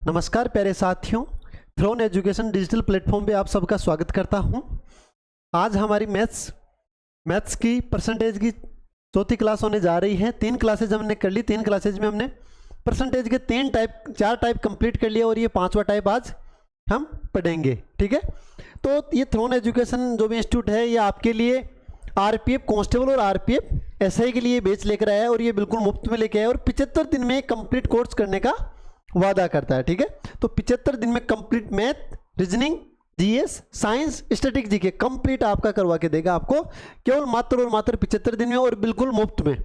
नमस्कार प्यारे साथियों, थ्रोन एजुकेशन डिजिटल प्लेटफॉर्म पे आप सबका स्वागत करता हूं। आज हमारी मैथ्स की परसेंटेज की चौथी क्लास होने जा रही है। 3 क्लासेज हमने कर ली। 3 क्लासेज में हमने परसेंटेज के 4 टाइप कंप्लीट कर लिया और ये 5वां टाइप आज हम पढ़ेंगे। ठीक है, तो ये थ्रोन एजुकेशन जो भी इंस्टीट्यूट है ये आपके लिए आरपीएफ कांस्टेबल और आरपीएफ एसआई के लिए बैच लेकर आया है और ये बिल्कुल मुफ्त में लेके आया और 75 दिन में कंप्लीट कोर्स करने का वादा करता है। ठीक है, तो 75 दिन में complete math, reasoning, GS, science, static GK complete आपका करवा के देगा आपको केवल मात्र और मात्र 75 दिन में और बिल्कुल मुफ्त में।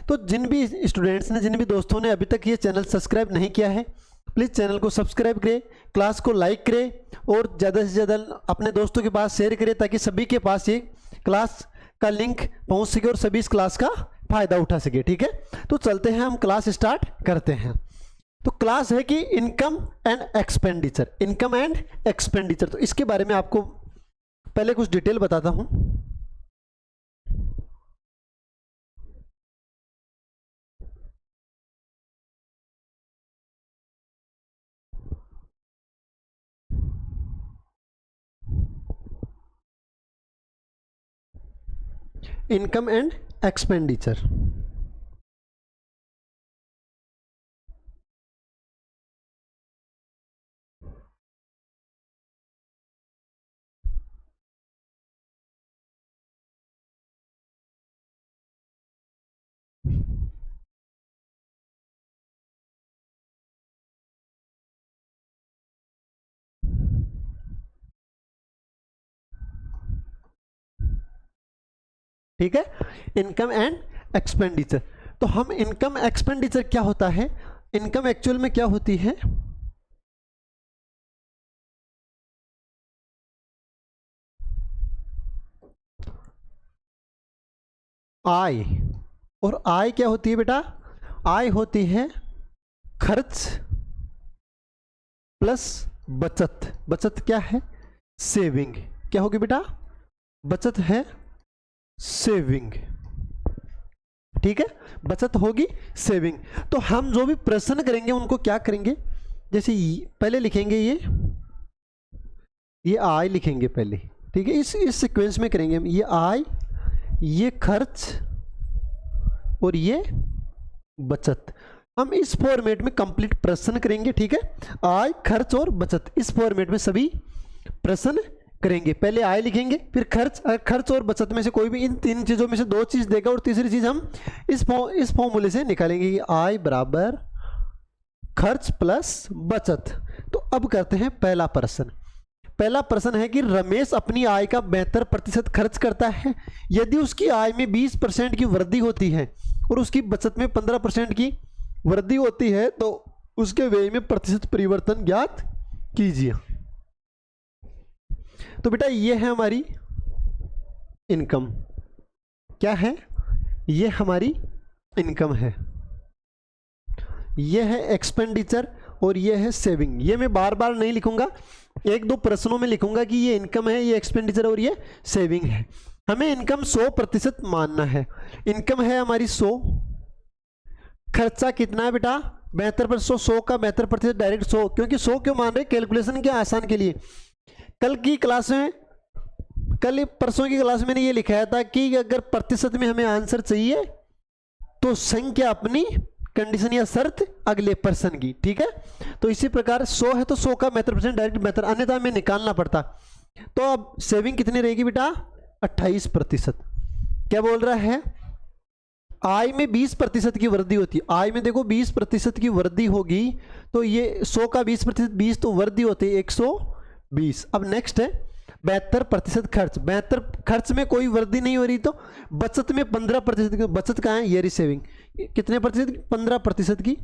तो जिन भी स्टूडेंट्स ने, जिन भी दोस्तों ने अभी तक ये चैनल सब्सक्राइब नहीं किया है, प्लीज़ चैनल को सब्सक्राइब करें, क्लास को लाइक करें और ज़्यादा से ज़्यादा अपने दोस्तों के पास शेयर करें ताकि सभी के पास ये क्लास का लिंक पहुंच सके और सभी इस क्लास का फायदा उठा सके। ठीक है, तो चलते हैं, हम क्लास स्टार्ट करते हैं। तो क्लास है कि income and expenditure. Income and expenditure, तो इसके बारे में आपको पहले कुछ डिटेल बताता हूं। इनकम एंड एक्सपेंडिचर, ठीक है, इनकम एंड एक्सपेंडिचर। तो हम इनकम एक्सपेंडिचर क्या होता है, इनकम एक्चुअल में क्या होती है, आय। और आय क्या होती है बेटा, आय होती है खर्च प्लस बचत। बचत क्या है, सेविंग। क्या होगी बेटा, बचत है सेविंग। ठीक है, बचत होगी सेविंग। तो हम जो भी प्रश्न करेंगे उनको क्या करेंगे, जैसे पहले लिखेंगे ये आय लिखेंगे पहले। ठीक है, इस सीक्वेंस में करेंगे हम, ये आय, ये खर्च और ये बचत। हम इस फॉर्मेट में कंप्लीट प्रश्न करेंगे। ठीक है, आय, खर्च और बचत, इस फॉर्मेट में सभी प्रश्न करेंगे। पहले आय लिखेंगे, फिर खर्च और बचत में से कोई भी इन 3 चीजों में से 2 चीज देगा और तीसरी चीज हम इस फॉर्मूले से निकालेंगे, आय बराबर खर्च प्लस बचत। तो अब करते हैं पहला प्रश्न। पहला प्रश्न है कि रमेश अपनी आय का 72% खर्च करता है। यदि उसकी आय में 20% की वृद्धि होती है और उसकी बचत में 15% की वृद्धि होती है तो उसके व्यय में प्रतिशत परिवर्तन ज्ञात कीजिए। तो बेटा ये है हमारी इनकम। क्या है, ये हमारी इनकम है। ये है एक्सपेंडिचर और ये है सेविंग। ये मैं बार बार नहीं लिखूंगा, 1-2 प्रश्नों में लिखूंगा कि ये इनकम है, ये एक्सपेंडिचर और ये सेविंग है। हमें इनकम 100% मानना है। इनकम है हमारी 100, खर्चा कितना है बेटा 72%। 100 का 72% डायरेक्ट 100, क्योंकि 100 क्यों मान रहे, कैलकुलेशन के आसान के लिए। कल परसों की क्लास में मैंने ये लिखाया था कि अगर प्रतिशत में हमें आंसर चाहिए तो संख्या अपनी, कंडीशन या शर्त अगले प्रश्न की। ठीक है, तो इसी प्रकार 100 है तो 100 का 72% डायरेक्ट मेथड, अन्यथा हमें निकालना पड़ता। तो अब सेविंग कितनी रहेगी बेटा 28%। क्या बोल रहा है, आय में 20% की वृद्धि होती है। आय में देखो 20% की वृद्धि होगी तो ये 100 का 20%, 20 तो वृद्धि होती है 120। अब नेक्स्ट है 72% खर्च। 72 खर्च में कोई वृद्धि नहीं हो रही तो बचत में 15%। बचत कहाँ है, ये रही सेविंग। कितने प्रतिशत, 15% की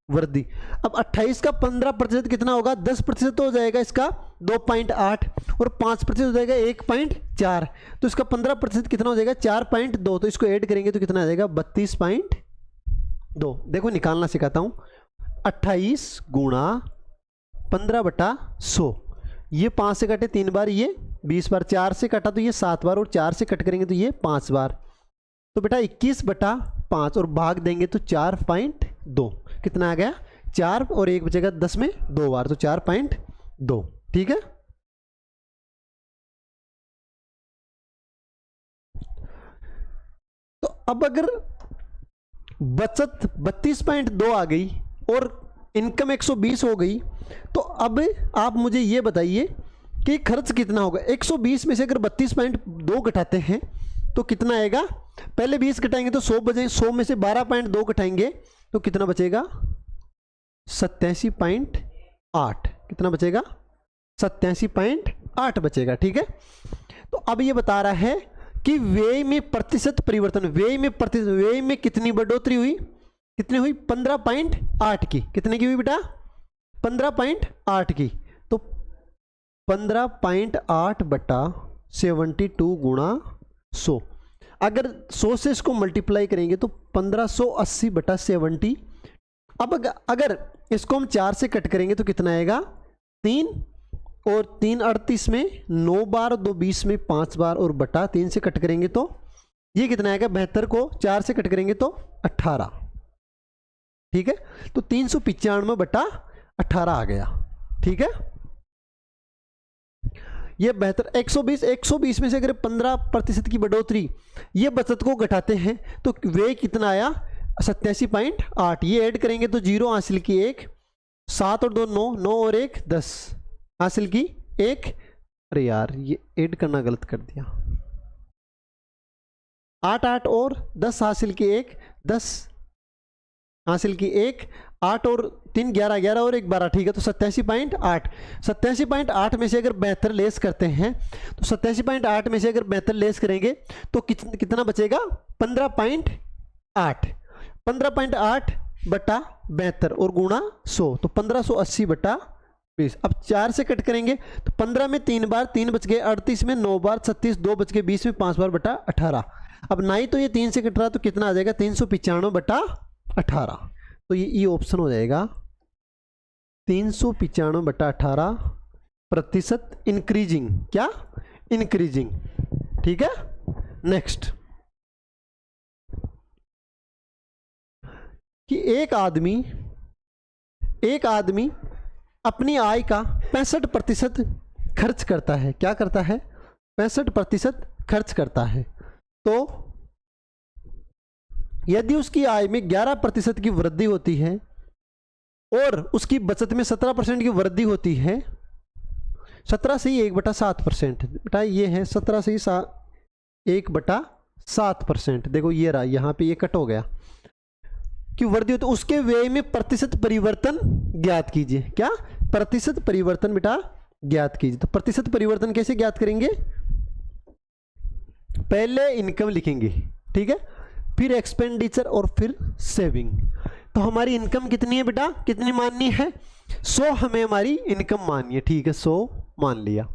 वृद्धि। अब 28 का 15% कितना होगा, 10% तो हो जाएगा इसका 2.8 और 5% हो जाएगा 1.4। तो इसका 15% कितना हो जाएगा 4.2। तो इसको ऐड करेंगे तो कितना आ जाएगा 32.2। देखो निकालना सिखाता हूं, 28 गुणा 15/100। ये 5 से कटे 3 बार, ये 20 बार, 4 से कटा तो ये 7 बार और 4 से कट करेंगे तो ये 5 बार। तो बेटा 21/5 और भाग देंगे तो 4.2। कितना आ गया 4 और 1 बचेगा 10 में 2 बार, तो 4.2। ठीक है, तो अब अगर बचत 32.2 आ गई और इनकम 120 हो गई, तो अब आप मुझे ये बताइए कि खर्च कितना होगा। 120 में से अगर 32.2 घटाते हैं तो कितना आएगा। पहले 20 घटाएंगे तो 100 बचेंगे, 100 में से 12.2 घटाएंगे तो कितना बचेगा 87.8। कितना बचेगा 87.8 बचेगा। ठीक है, तो अब ये बता रहा है कि व्यय में प्रतिशत परिवर्तन, व्यय में कितनी बढ़ोतरी हुई, कितनी हुई 15.8 की। कितने की हुई बेटा 15.8 की। तो 15.8 बटा 72 गुणा 100, अगर 100 से इसको मल्टीप्लाई करेंगे तो 1580 बटा 70। अब अगर इसको हम 4 से कट करेंगे तो कितना आएगा 3, और 3 38 में 9 बार, 2 20 में 5 बार, और बटा 3 से कट करेंगे तो ये कितना आएगा 72 को 4 से कट करेंगे तो 18। ठीक है, तो 395 बटा 18 आ गया। ठीक है, ये 72 120 में से अगर 15% की बढ़ोतरी, ये बचत को घटाते हैं तो वे कितना आया 87.8। ये ऐड करेंगे तो 0 हासिल की 1, 7 और 2 9, 9 और 1 10 हासिल की 1। अरे यार ये ऐड करना गलत कर दिया। 8 8 और 10 हासिल की 1, 10 हासिल की 1, 8 और 3 11, 11 और 1 12। ठीक है, तो 87.8। 87.8 में से अगर 72 लेस करते हैं तो 87.8 में से अगर 72 लेस करेंगे तो कितना बचेगा 15.8। 15.8 बटा 72 और गुणा 100, तो 1580 बटा 20। अब 4 से कट करेंगे तो 15 में 3 बार, 3 बच गए, 38 में 9 बार, 36 2 बच गए, 20 में 5 बार बटा 18। अब ना ही तो ये 3 से कट रहा तो कितना आ जाएगा 395 बटा 18। तो ये ऑप्शन हो जाएगा 395 बटा 18 प्रतिशत इंक्रीजिंग। क्या इंक्रीजिंग। ठीक है, नेक्स्ट कि एक आदमी अपनी आय का 65% खर्च करता है। क्या करता है 65% खर्च करता है। तो यदि उसकी आय में 11% की वृद्धि होती है और उसकी बचत में 17% की वृद्धि होती है, 17 से ही 1/7%। बेटा ये है 17 से ही 1/7%। देखो ये रहा, यहाँ पे ये कट हो गया कि वृद्धि हो, तो उसके व्यय में प्रतिशत परिवर्तन ज्ञात कीजिए। क्या प्रतिशत परिवर्तन बेटा ज्ञात कीजिए। तो प्रतिशत परिवर्तन कैसे ज्ञात करेंगे, पहले इनकम लिखेंगे, ठीक है, फिर एक्सपेंडिचर और फिर सेविंग। तो हमारी इनकम कितनी है बेटा, कितनी माननी है 100 हमें हमारी इनकम माननी है। ठीक है, 100 मान लिया।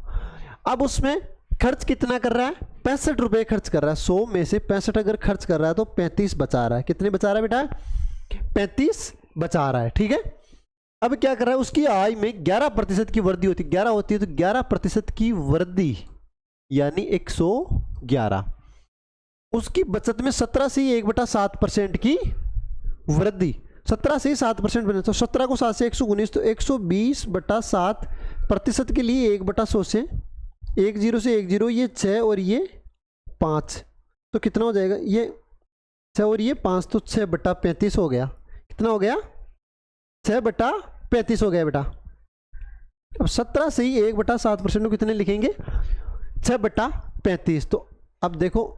अब उसमें खर्च कितना कर रहा है 65 रुपए खर्च कर रहा है। 100 में से 65 अगर खर्च कर रहा है तो 35 बचा रहा है। कितने बचा रहा है बेटा 35 बचा रहा है। ठीक है, अब क्या कर रहा है, उसकी आय में 11% की वृद्धि होती है, 11 होती है तो 11% की वृद्धि यानी 111। उसकी बचत में 17 से 1/7% की वृद्धि, 17 से 7% बने, तो 17 को 7 से 119, तो 120/7% के लिए 1/100 से 10 से 10 ये 6 और ये 5, तो कितना हो जाएगा, ये 6 और ये 5, तो 6/35 हो गया। कितना हो गया 6/35 हो गया बेटा। अब 17 से ही 1/7% को कितने लिखेंगे 6/35। तो अब देखो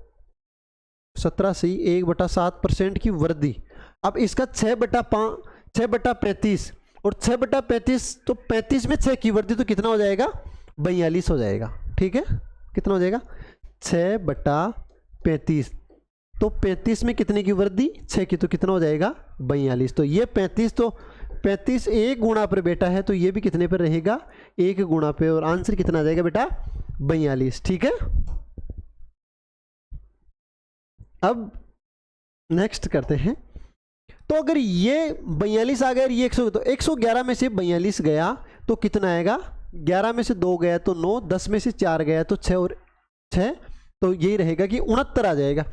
17 से ही 1/7% की वृद्धि। अब इसका 6/35 और 6/35, तो 35 में 6 की वृद्धि, तो कितना हो जाएगा 42 हो जाएगा। ठीक है, कितना हो जाएगा 6/35, तो 35 में कितने की वृद्धि 6 की, तो कितना हो जाएगा 42। तो ये 35, तो 35 1 गुणा पर बेटा है, तो ये भी कितने पर रहेगा 1 गुणा पे, और आंसर कितना आ जाएगा बेटा 42। ठीक है, अब नेक्स्ट करते हैं। तो अगर ये 42 आ गया और ये 100, तो 111 में से 42 गया तो कितना आएगा, 11 में से 2 गया तो 9, 10 में से 4 गया तो 6 और 6, तो यही रहेगा कि 69 आ जाएगा।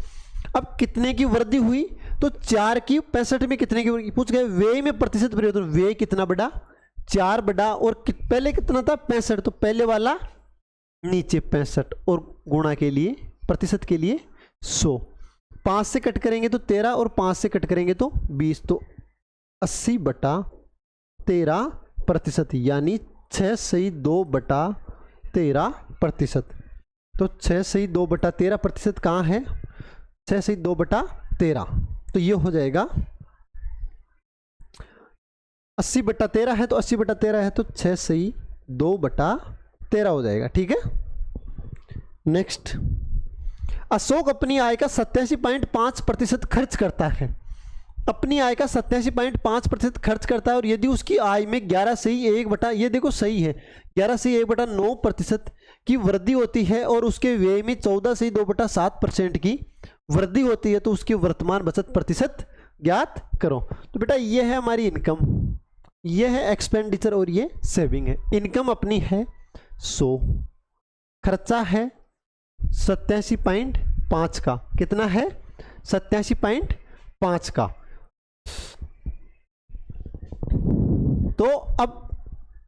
अब कितने की वृद्धि हुई, तो 4 की 65 में कितने की पूछ गए, व्यय में प्रतिशत परिवर्तन, व्यय कितना बढ़ा, 4 बढ़ा, और पहले कितना था 65, तो पहले वाला नीचे 65 और गुणा के लिए प्रतिशत के लिए 100, 5 से कट करेंगे तो 13 और 5 से कट करेंगे तो 20, तो 80/13%, यानी 6/2/13%। तो 6/2/13% कहाँ है, 6/2/13, तो ये हो जाएगा 80/13 है, तो 80/13 है तो 6/2/13 हो जाएगा। ठीक है, नेक्स्ट, अशोक अपनी आय का 87.5% खर्च करता है, अपनी आय का 87.5% खर्च करता है, और यदि उसकी आय में 11/1 ये देखो सही है, 11/1/9% की वृद्धि होती है और उसके व्यय में 14/2/7% की वृद्धि होती है, तो उसकी वर्तमान बचत प्रतिशत ज्ञात करो। तो बेटा ये है हमारी इनकम, ये है एक्सपेंडिचर और ये सेविंग है। इनकम अपनी है 100, खर्चा है 87.5 का, कितना है 87.5 का। तो अब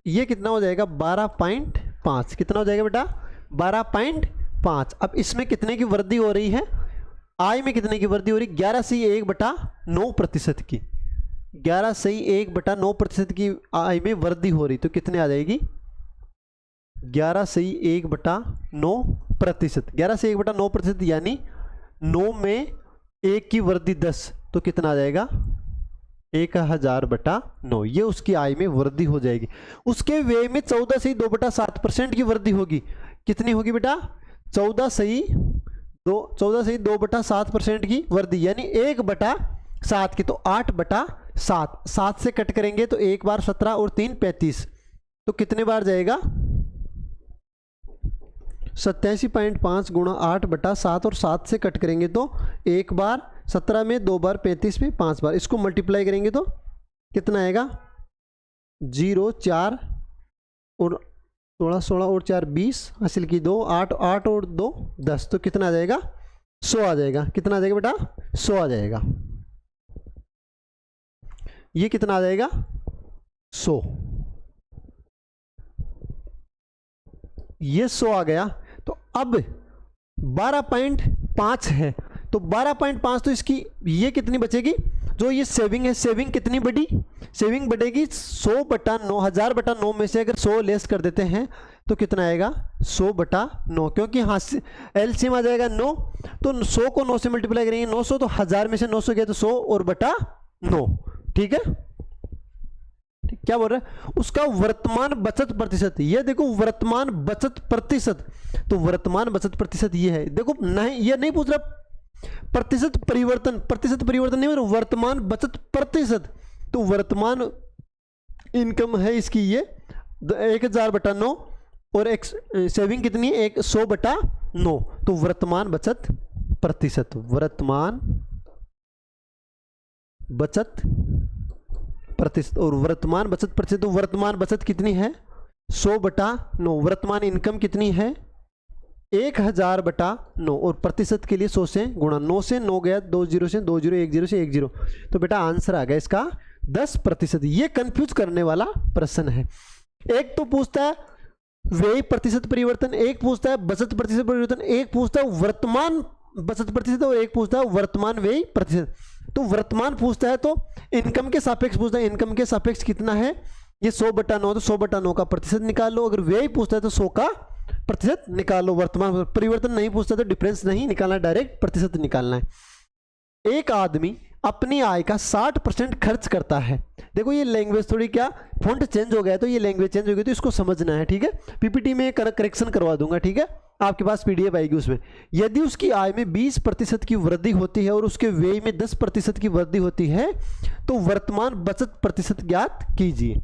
ये कितना हो जाएगा 12.5, कितना हो जाएगा बेटा 12.5। अब इसमें कितने की वृद्धि हो रही है, आय में कितने की वृद्धि हो रही, 11/1/9% की, 11/1/9% की आय में वृद्धि हो रही, तो कितने आ जाएगी 11/1/9%, 11/1/9%, यानी 9 में 1 की वृद्धि 10, तो कितना आ जाएगा 1000/9, ये उसकी आय में वृद्धि हो जाएगी। उसके व्यय में 14/2/7% की वृद्धि होगी, कितनी होगी बेटा 14/2/7% की वृद्धि, यानी 1/7 की, तो 8/7, 7 से कट करेंगे तो 1 बार 17 और 3 35, तो कितने बार जाएगा 87.5 गुणा 8/7, और 7 से कट करेंगे तो 1 बार 17 में, 2 बार 35 में, 5 बार, इसको मल्टीप्लाई करेंगे तो कितना आएगा 0 4 और 16 16 और 4 20 हासिल की 2 8 8 और 2 10, तो कितना आ जाएगा 100 आ जाएगा। कितना आ जाएगा बेटा 100 आ जाएगा, ये कितना आ जाएगा 100, ये 100 आ गया। तो अब 12.5 है, तो 12.5, तो इसकी ये कितनी बचेगी, जो ये सेविंग है, सेविंग कितनी बढ़ी, सेविंग बढ़ेगी 100/9, 1000/9 में से अगर 100 लेस कर देते हैं तो कितना आएगा 100/9, क्योंकि यहाँ से एलसीएम आ जाएगा 9, तो 100 को 9 से मल्टीप्लाई करेंगे 900, तो 1000 में से 900 गया तो 100 और बटा 9। ठीक है, क्या बोल रहा है, उसका वर्तमान बचत प्रतिशत, ये देखो वर्तमान बचत प्रतिशत, तो वर्तमान बचत प्रतिशत ये है, देखो नहीं ये नहीं पूछ रहा प्रतिशत परिवर्तन, प्रतिशत परिवर्तन नहीं, वर्तमान बचत प्रतिशत, तो वर्तमान इनकम है इसकी ये 1000/9, और सेविंग कितनी है 100/9, तो वर्तमान बचत प्रतिशत, वर्तमान बचत प्रतिशत, और वर्तमान बचत प्रतिशत, तो वर्तमान बचत कितनी है 100/9, वर्तमान इनकम कितनी है 1000/9, और प्रतिशत के लिए 100 से गुणा, 9 से 9 गया, 2 0 से 2 0, 1 0 से 1 0, तो बेटा आंसर आ गया इसका 10%। ये कंफ्यूज करने वाला प्रश्न है। एक तो पूछता है व्यय प्रतिशत परिवर्तन, एक पूछता है बचत प्रतिशत परिवर्तन, एक पूछता है वर्तमान बचत प्रतिशत, और एक पूछता है वर्तमान व्यय प्रतिशत। तो वर्तमान पूछता है तो इनकम के सापेक्ष पूछता है, इनकम के सापेक्ष कितना है ये 100/9, तो 100/9 का प्रतिशत निकाल लो। अगर व्यय पूछता है तो 100 का प्रतिशत निकाल लो। वर्तमान परिवर्तन नहीं पूछता तो डिफरेंस नहीं निकालना, डायरेक्ट प्रतिशत निकालना है। एक आदमी अपनी आय का 60% खर्च करता है। देखो ये लैंग्वेज थोड़ी क्या फॉन्ट चेंज हो गया है, तो ये लैंग्वेज चेंज हो गई, तो इसको समझना है। ठीक है, पीपीटी में करेक्शन करवा दूंगा। ठीक है, आपके पास पीडीएफ आएगी उसमें। यदि उसकी आय में 20% की वृद्धि होती है और उसके व्यय में 10% की वृद्धि होती है तो वर्तमान बचत प्रतिशत ज्ञात कीजिए।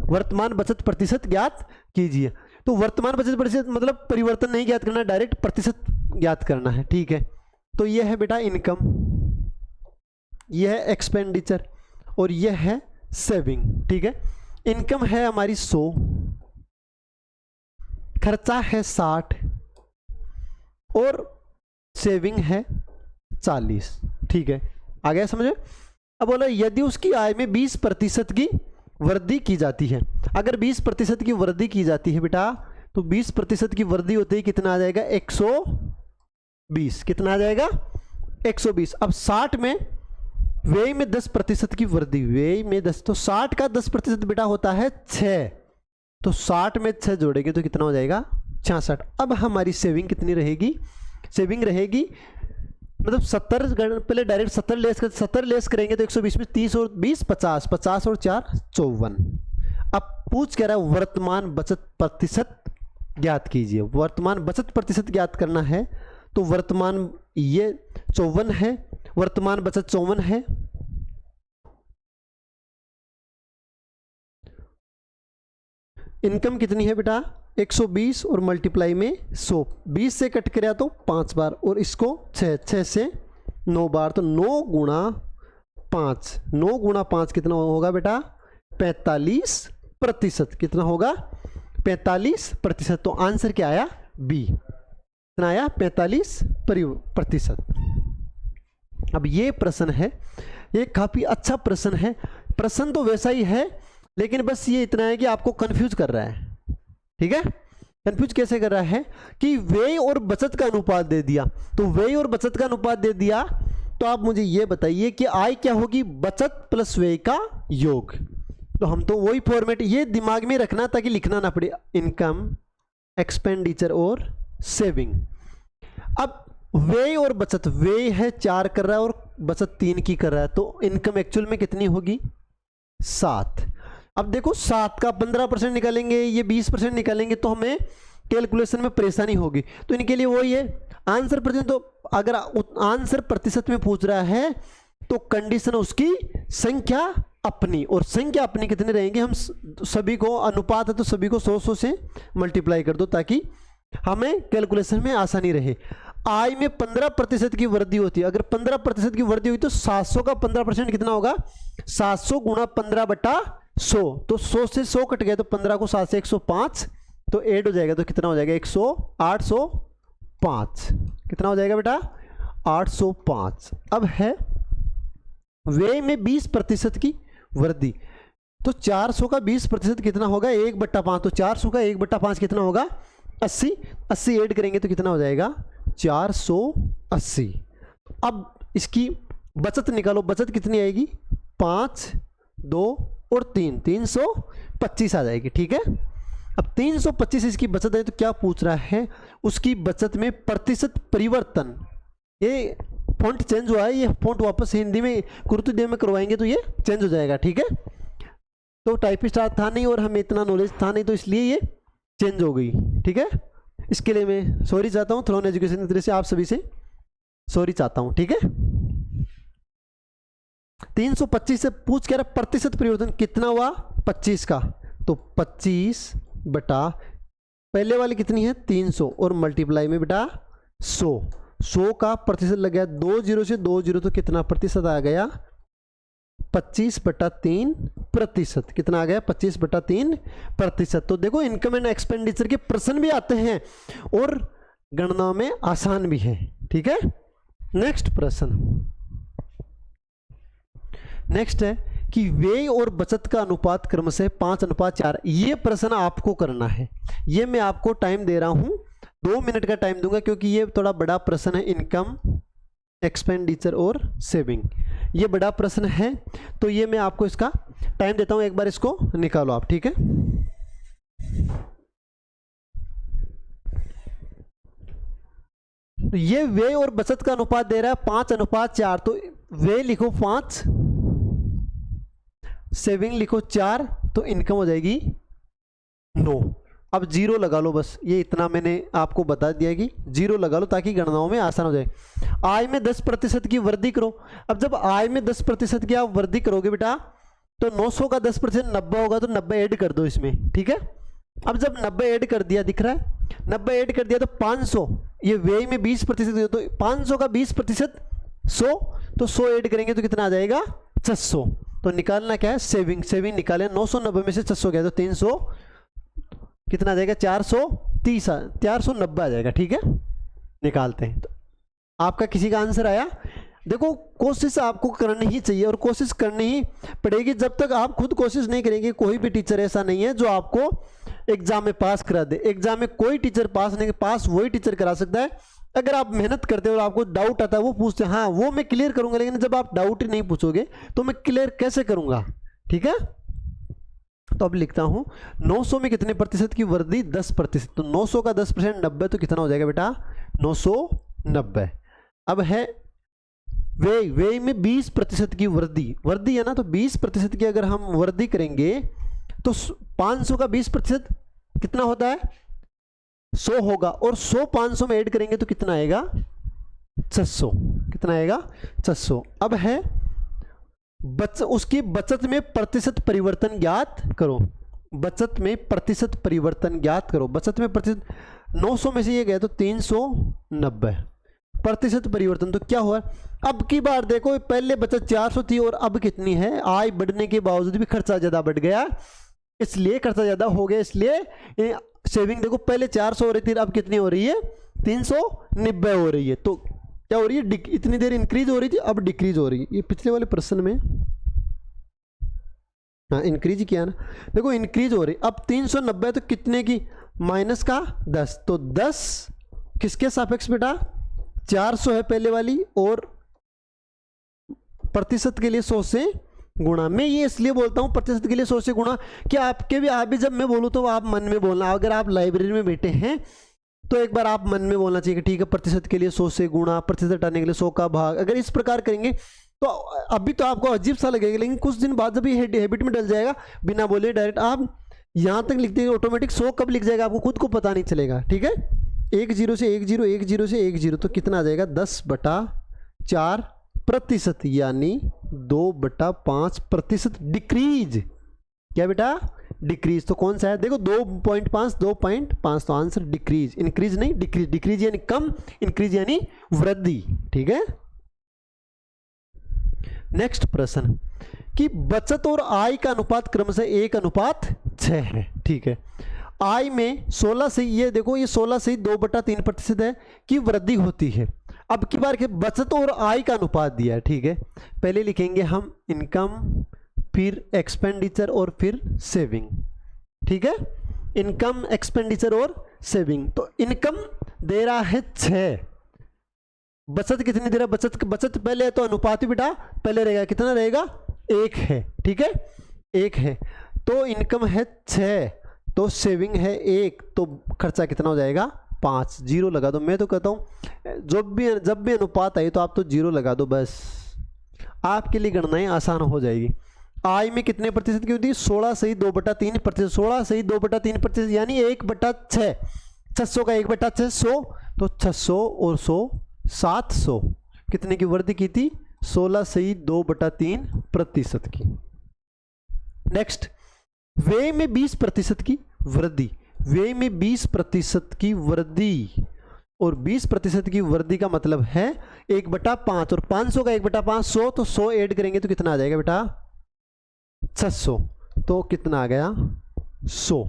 वर्तमान बचत प्रतिशत ज्ञात कीजिए। तो वर्तमान बचत प्रतिशत मतलब परिवर्तन नहीं ज्ञात करना, डायरेक्ट प्रतिशत ज्ञात करना है। ठीक है, तो यह है बेटा इनकम, यह है एक्सपेंडिचर और यह है सेविंग। ठीक है, इनकम है हमारी 100, खर्चा है 60 और सेविंग है 40। ठीक है, आ गया समझ में। अब बोला यदि उसकी आय में 20% की वृद्धि की जाती है, अगर 20% की वृद्धि की जाती है बेटा, तो 20% की वृद्धि होते ही कितना आ जाएगा 120। कितना आ जाएगा 120। अब 60 में व्यय में 10% की वृद्धि, व्यय में 10, तो 60 का 10% बेटा होता है 6, तो 60 में 6 जोड़ेंगे तो कितना हो जाएगा 66। अब हमारी सेविंग कितनी रहेगी, सेविंग रहेगी मतलब 70, पहले डायरेक्ट 70 लेस करेंगे तो 120 में 30 और 20 50, 50 और 4 54। अब पूछ कह रहा है वर्तमान बचत प्रतिशत ज्ञात कीजिए। वर्तमान बचत प्रतिशत ज्ञात करना है तो वर्तमान ये 54 है, वर्तमान बचत 54 है, इनकम कितनी है बेटा 120 और मल्टीप्लाई में 100, 20 से कट कराया तो 5 बार और इसको 6 से 9 बार, तो 9 गुणा 5, 9 गुणा 5 कितना होगा बेटा 45%। कितना होगा 45%। तो आंसर क्या आया बी, कितना आया 45%। अब ये प्रश्न है, ये काफी अच्छा प्रश्न है। प्रश्न तो वैसा ही है लेकिन बस ये इतना है कि आपको कंफ्यूज कर रहा है। ठीक है, कंफ्यूज कैसे कर रहा है कि व्यय और बचत का अनुपात दे दिया, तो व्यय और बचत का अनुपात दे दिया तो आप मुझे ये बताइए कि आय क्या होगी, बचत प्लस व्यय का योग। तो हम तो वही फॉर्मेट ये दिमाग में रखना ताकि लिखना ना पड़े, इनकम एक्सपेंडिचर और सेविंग। अब व्यय और बचत, व्यय है 4 कर रहा है और बचत 3 की कर रहा है, तो इनकम एक्चुअल में कितनी होगी 7। अब देखो 7 का 15% निकालेंगे, ये 20% निकालेंगे तो हमें कैलकुलेशन में परेशानी होगी, तो इनके लिए वही है आंसर प्रतिशत। तो अगर आंसर प्रतिशत में पूछ रहा है तो कंडीशन उसकी संख्या अपनी, और संख्या अपनी कितने रहेंगे, हम सभी को अनुपात है तो सभी को 100 से मल्टीप्लाई कर दो ताकि हमें कैलकुलेशन में आसानी रहे। आय में 15% की वृद्धि होती है, अगर 15% की वृद्धि हुई तो 700 का 15% कितना होगा 700 गुणा 15/100, तो 100 से 100 कट गया तो 15 को 7 से 105, तो ऐड हो जाएगा तो कितना हो जाएगा 805। कितना हो जाएगा बेटा 805। अब है व्यय में 20% की वृद्धि, तो 400 का 20% कितना होगा 1/5, तो 400 का 1/5 कितना होगा 80, 80 ऐड करेंगे तो कितना हो जाएगा 480। अब इसकी बचत निकालो, बचत कितनी आएगी 5, 2 और 3, 325 आ जाएगी। ठीक है, अब 325 इसकी बचत है तो क्या पूछ रहा है उसकी बचत में प्रतिशत परिवर्तन। ये फॉन्ट चेंज हुआ है, ये फॉन्ट वापस हिंदी में कुर्तुदेव में करवाएंगे तो ये चेंज हो जाएगा। ठीक है, तो टाइपिस्ट था नहीं और हमें इतना नॉलेज था नहीं तो इसलिए ये चेंज हो गई। ठीक है, इसके लिए मैं सॉरी चाहता हूँ, थ्रोन एजुकेशन की तरफ से आप सभी से सॉरी चाहता हूँ। ठीक है, 325 से पूछ कह रहा प्रतिशत परिवर्तन कितना हुआ 25 का, तो 25 बटा पहले वाली कितनी है 300 और मल्टीप्लाई में बेटा 100, 100 का प्रतिशत लग गया 2 0 से 2 0, तो कितना प्रतिशत आ गया 25/3%। कितना आ गया 25/3%। तो देखो इनकम एंड एक्सपेंडिचर के प्रश्न भी आते हैं और गणना में आसान भी है। ठीक है, नेक्स्ट प्रश्न, नेक्स्ट है कि व्यय और बचत का अनुपात क्रमशः 5:4। ये प्रश्न आपको करना है, ये मैं आपको टाइम दे रहा हूं 2 मिनट का टाइम दूंगा क्योंकि ये थोड़ा बड़ा प्रश्न है, इनकम एक्सपेंडिचर और सेविंग, ये बड़ा प्रश्न है तो ये मैं आपको इसका टाइम देता हूं, एक बार इसको निकालो आप। ठीक है, तो ये व्यय और बचत का अनुपात दे रहा है 5:4, तो व्यय लिखो 5, सेविंग लिखो 4, तो इनकम हो जाएगी 9। अब 0 लगा लो, बस ये इतना मैंने आपको बता दिया कि 0 लगा लो ताकि गणनाओं में आसान हो जाए। आय में 10% की वृद्धि करो। अब जब आय में 10% की आप वृद्धि करोगे बेटा तो 900 का 10% 90 होगा, तो 90 ऐड कर दो इसमें। ठीक है, अब जब 90 ऐड कर दिया, दिख रहा है 90 ऐड कर दिया तो 500, ये व्यय में 20%, तो 500 का 20% 100, तो 100 ऐड करेंगे तो कितना आ जाएगा 600। तो निकालना क्या है सेविंग, सेविंग निकाले 990 में से 600 गया तो 300, कितना आ जाएगा 430, 490 आ जाएगा। ठीक है, निकालते हैं। तो आपका किसी का आंसर आया देखो कोशिश आपको करनी ही चाहिए और कोशिश करनी ही पड़ेगी। जब तक आप खुद कोशिश नहीं करेंगे, कोई भी टीचर ऐसा नहीं है जो आपको एग्जाम में पास करा दे। एग्जाम में कोई टीचर पास नहीं, पास वही टीचर करा सकता है अगर आप मेहनत करते हो और आपको डाउट आता है, वो पूछते हैं, हाँ वो मैं क्लियर करूंगा। लेकिन जब आप डाउट ही नहीं पूछोगे तो मैं क्लियर कैसे करूंगा? ठीक है, तो अब लिखता हूं 900 में कितने प्रतिशत की वृद्धि? 10%। तो 900 का 10% 90, तो कितना हो जाएगा बेटा? 990। अब है व्यय में 20% की वृद्धि है ना, तो 20% की अगर हम वृद्धि करेंगे तो 500 का 20% कितना होता है? 100 होगा, और 100 500 में ऐड करेंगे तो कितना आएगा? 600। कितना आएगा? 600। अब है उसकी बचत में प्रतिशत परिवर्तन ज्ञात करो। बचत में प्रतिशत परिवर्तन ज्ञात करो। बचत में प्रतिशत 900 में से ये गया तो 390 प्रतिशत परिवर्तन। तो क्या हुआ? अब की बार देखो, पहले बचत 400 थी और अब कितनी है? आय बढ़ने के बावजूद भी खर्चा ज्यादा बढ़ गया, इसलिए खर्चा ज्यादा हो गया, इसलिए सेविंग देखो पहले 400 हो रही थी, अब कितनी हो रही है? 390 हो रही है। तो क्या हो रही है? इतनी देर इंक्रीज हो रही थी, अब डिक्रीज हो रही है। ये पिछले वाले प्रश्न में हाँ इंक्रीज किया ना, देखो इंक्रीज हो रही। अब 390 तो कितने की? माइनस का 10, तो 10 किसके सापेक्ष बेटा? 400 है पहले वाली, और प्रतिशत के लिए 100 से गुणा। मैं ये इसलिए बोलता हूं प्रतिशत के लिए 100 से गुणा कि आप भी जब मैं बोलूं तो आप मन में बोलना। अगर आप लाइब्रेरी में बैठे हैं तो एक बार आप मन में बोलना चाहिए कि ठीक है, प्रतिशत के लिए 100 से गुणा, प्रतिशत हटाने के लिए 100 का भाग। अगर इस प्रकार करेंगे तो अभी तो आपको अजीब सा लगेगा, लेकिन कुछ दिन बाद जब ये हैबिट में डल जाएगा, बिना बोले डायरेक्ट आप यहां तक लिख देंगे, ऑटोमेटिक 100 कब लिख जाएगा आपको खुद को पता नहीं चलेगा। ठीक है, 1 0 से 1 0, 1 0 से 1 0, तो कितना आ जाएगा? 10/4 प्रतिशत, यानी 2/5% डिक्रीज। क्या बेटा? डिक्रीज। तो कौन सा है? देखो 2.5, 2.5, तो आंसर डिक्रीज। इंक्रीज नहीं, डिक्रीज। डिक्रीज यानी कम, इंक्रीज यानी वृद्धि। ठीक है, नेक्स्ट प्रश्न कि बचत और आय का अनुपात क्रमशः 1:6 है। ठीक है, आय में 16 से, ये देखो ये 16 से 2/3% है कि वृद्धि होती है। अब की बार के बचत और आय का अनुपात दिया है। ठीक है, पहले लिखेंगे हम इनकम, फिर एक्सपेंडिचर और फिर सेविंग। ठीक है, इनकम, एक्सपेंडिचर और सेविंग। तो इनकम दे रहा है 6, बचत कितनी दे रहा है? बचत पहले है तो अनुपात भी बेटा पहले रहेगा, कितना रहेगा? 1 है। ठीक है, 1 है, तो इनकम है 6, तो सेविंग है 1, तो खर्चा कितना हो जाएगा? 5। 0 लगा दो। मैं तो कहता हूं जब भी अनुपात आई तो आप तो 0 लगा दो, बस आपके लिए गणनाएं आसान हो जाएगी। आय में कितने प्रतिशत की होती है? 16 से 2/3%। 16 से 2/3% यानी 1/6। 600 का 1/6 100, तो 600 और 100 700 कितने की वृद्धि की थी? 16 से 2/3% की। नेक्स्ट, व्यय में 20% की वृद्धि। व्यय में 20% की वृद्धि, और 20% की वृद्धि का मतलब है 1/5, और 500 का 1/5 100, तो 100 ऐड करेंगे तो कितना आ जाएगा बेटा? 600। तो कितना आ गया? 100।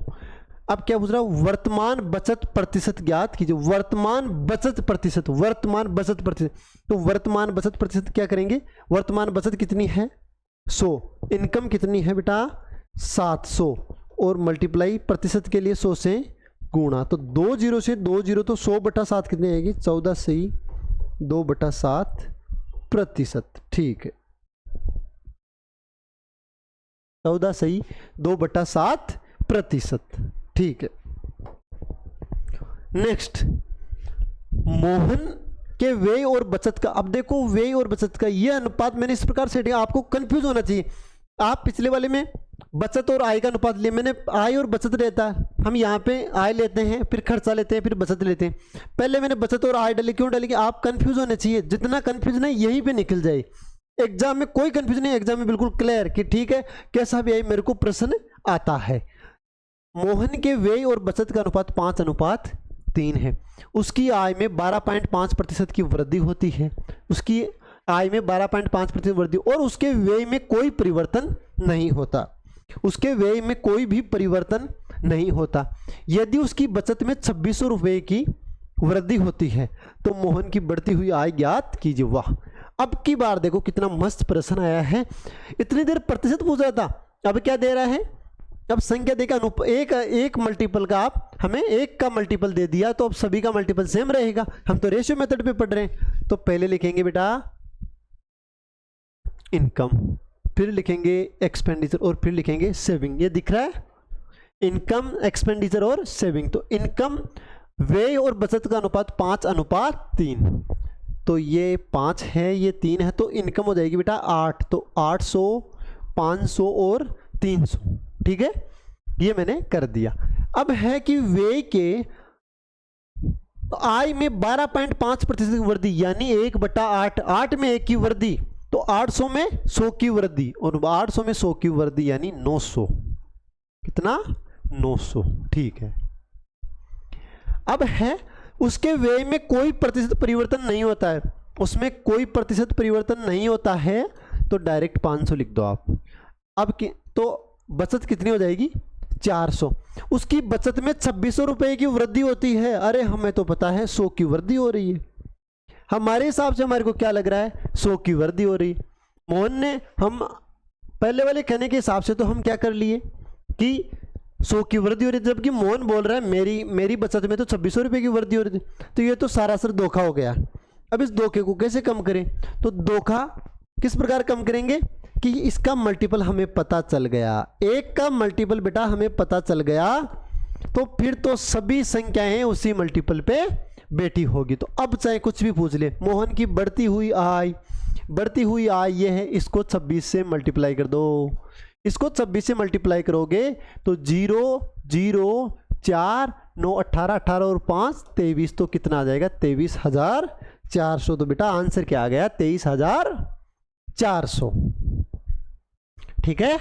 अब क्या पूछ रहा हूं? वर्तमान बचत प्रतिशत ज्ञात कीजिए। वर्तमान बचत प्रतिशत, वर्तमान बचत प्रतिशत। तो वर्तमान बचत प्रतिशत क्या करेंगे? वर्तमान बचत कितनी है? 100। इनकम कितनी है बेटा? 700, और मल्टीप्लाई प्रतिशत के लिए 100 से गुणा। तो 2 0 से 2 0, तो 100/7 कितनी आएगी? 14 से 2/7%। ठीक है, 14 से 2/7%। ठीक है, नेक्स्ट, मोहन के व्यय और बचत का। अब देखो व्यय और बचत का ये अनुपात मैंने इस प्रकार से, आपको कंफ्यूज होना चाहिए। आप पिछले वाले में बचत और आय का अनुपात लिए, मैंने आय और बचत रहता है, हम यहाँ पे आय लेते हैं, फिर खर्चा लेते हैं, फिर बचत लेते हैं। पहले मैंने बचत और आय डाली, क्यों डाली? कि आप कंफ्यूज होने चाहिए। जितना कंफ्यूजन है यहीं पे निकल जाए। एग्जाम में कोई कंफ्यूजन नहीं, एग्जाम में बिल्कुल क्लियर कि ठीक है कैसा भी आई मेरे को प्रश्न आता है। मोहन के व्यय और बचत का अनुपात 5:3 है। उसकी आय में 12.5% की वृद्धि होती है। उसकी आय में 12.5% वृद्धि, और उसके व्यय में कोई परिवर्तन नहीं होता। उसके व्यय में कोई भी परिवर्तन नहीं होता। यदि उसकी बचत में 2600 रुपये की वृद्धि होती है तो मोहन की बढ़ती हुई आय ज्ञात कीजिए। वाह, अब की बार देखो कितना मस्त प्रश्न आया है। इतनी देर प्रतिशत पूछ रहा था, अब क्या दे रहा है, अब संख्या देकर एक मल्टीपल का आप हमें एक का मल्टीपल दे दिया, तो अब सभी का मल्टीपल सेम रहेगा। हम तो रेशियो मेथड पे पढ़ रहे हैं, तो पहले लिखेंगे बेटा इनकम, फिर लिखेंगे एक्सपेंडिचर और फिर लिखेंगे सेविंग। ये दिख रहा है, इनकम, एक्सपेंडिचर और सेविंग। तो इनकम, व्यय और बचत का अनुपात 5:3, तो ये 5 है, ये 3 है, तो इनकम हो जाएगी बेटा 8, तो 800, 500 और 300। ठीक है, ये मैंने कर दिया। अब है कि व्यय के आय में 12.5% की वृद्धि, यानी 1/8, 8 में 1 की वृद्धि, तो 800 में 100 की वृद्धि, और 800 में 100 की वृद्धि यानी 900। कितना? 900। ठीक है, अब है उसके व्यय में कोई प्रतिशत परिवर्तन नहीं होता है, उसमें कोई प्रतिशत परिवर्तन नहीं होता है, तो डायरेक्ट 500 लिख दो आप। अब तो बचत कितनी हो जाएगी? 400। उसकी बचत में 2600 रुपए की वृद्धि होती है। अरे हमें तो पता है 100 की वृद्धि हो रही है, हमारे हिसाब से हमारे को क्या लग रहा है? 100 की वृद्धि हो रही। मोहन ने, हम पहले वाले कहने के हिसाब से तो हम क्या कर लिए कि 100 की वृद्धि हो रही, जबकि मोहन बोल रहा है मेरी बचत में तो 2600 रुपये की वृद्धि हो रही थी। तो ये तो सरासर धोखा हो गया। अब इस धोखे को कैसे कम करें? तो धोखा किस प्रकार कम करेंगे कि इसका मल्टीपल हमें पता चल गया, एक का मल्टीपल बेटा हमें पता चल गया, तो फिर तो सभी संख्याएं उसी मल्टीपल पे बैठी होगी। तो अब चाहे कुछ भी पूछ ले, मोहन की बढ़ती हुई आय ये है, इसको 26 से मल्टीप्लाई कर दो। इसको 26 से मल्टीप्लाई करोगे तो 0 0 4 9 18 18 और 5 23, तो कितना आ जाएगा? 23,400। तो बेटा आंसर क्या आ गया? 23,400। ठीक है,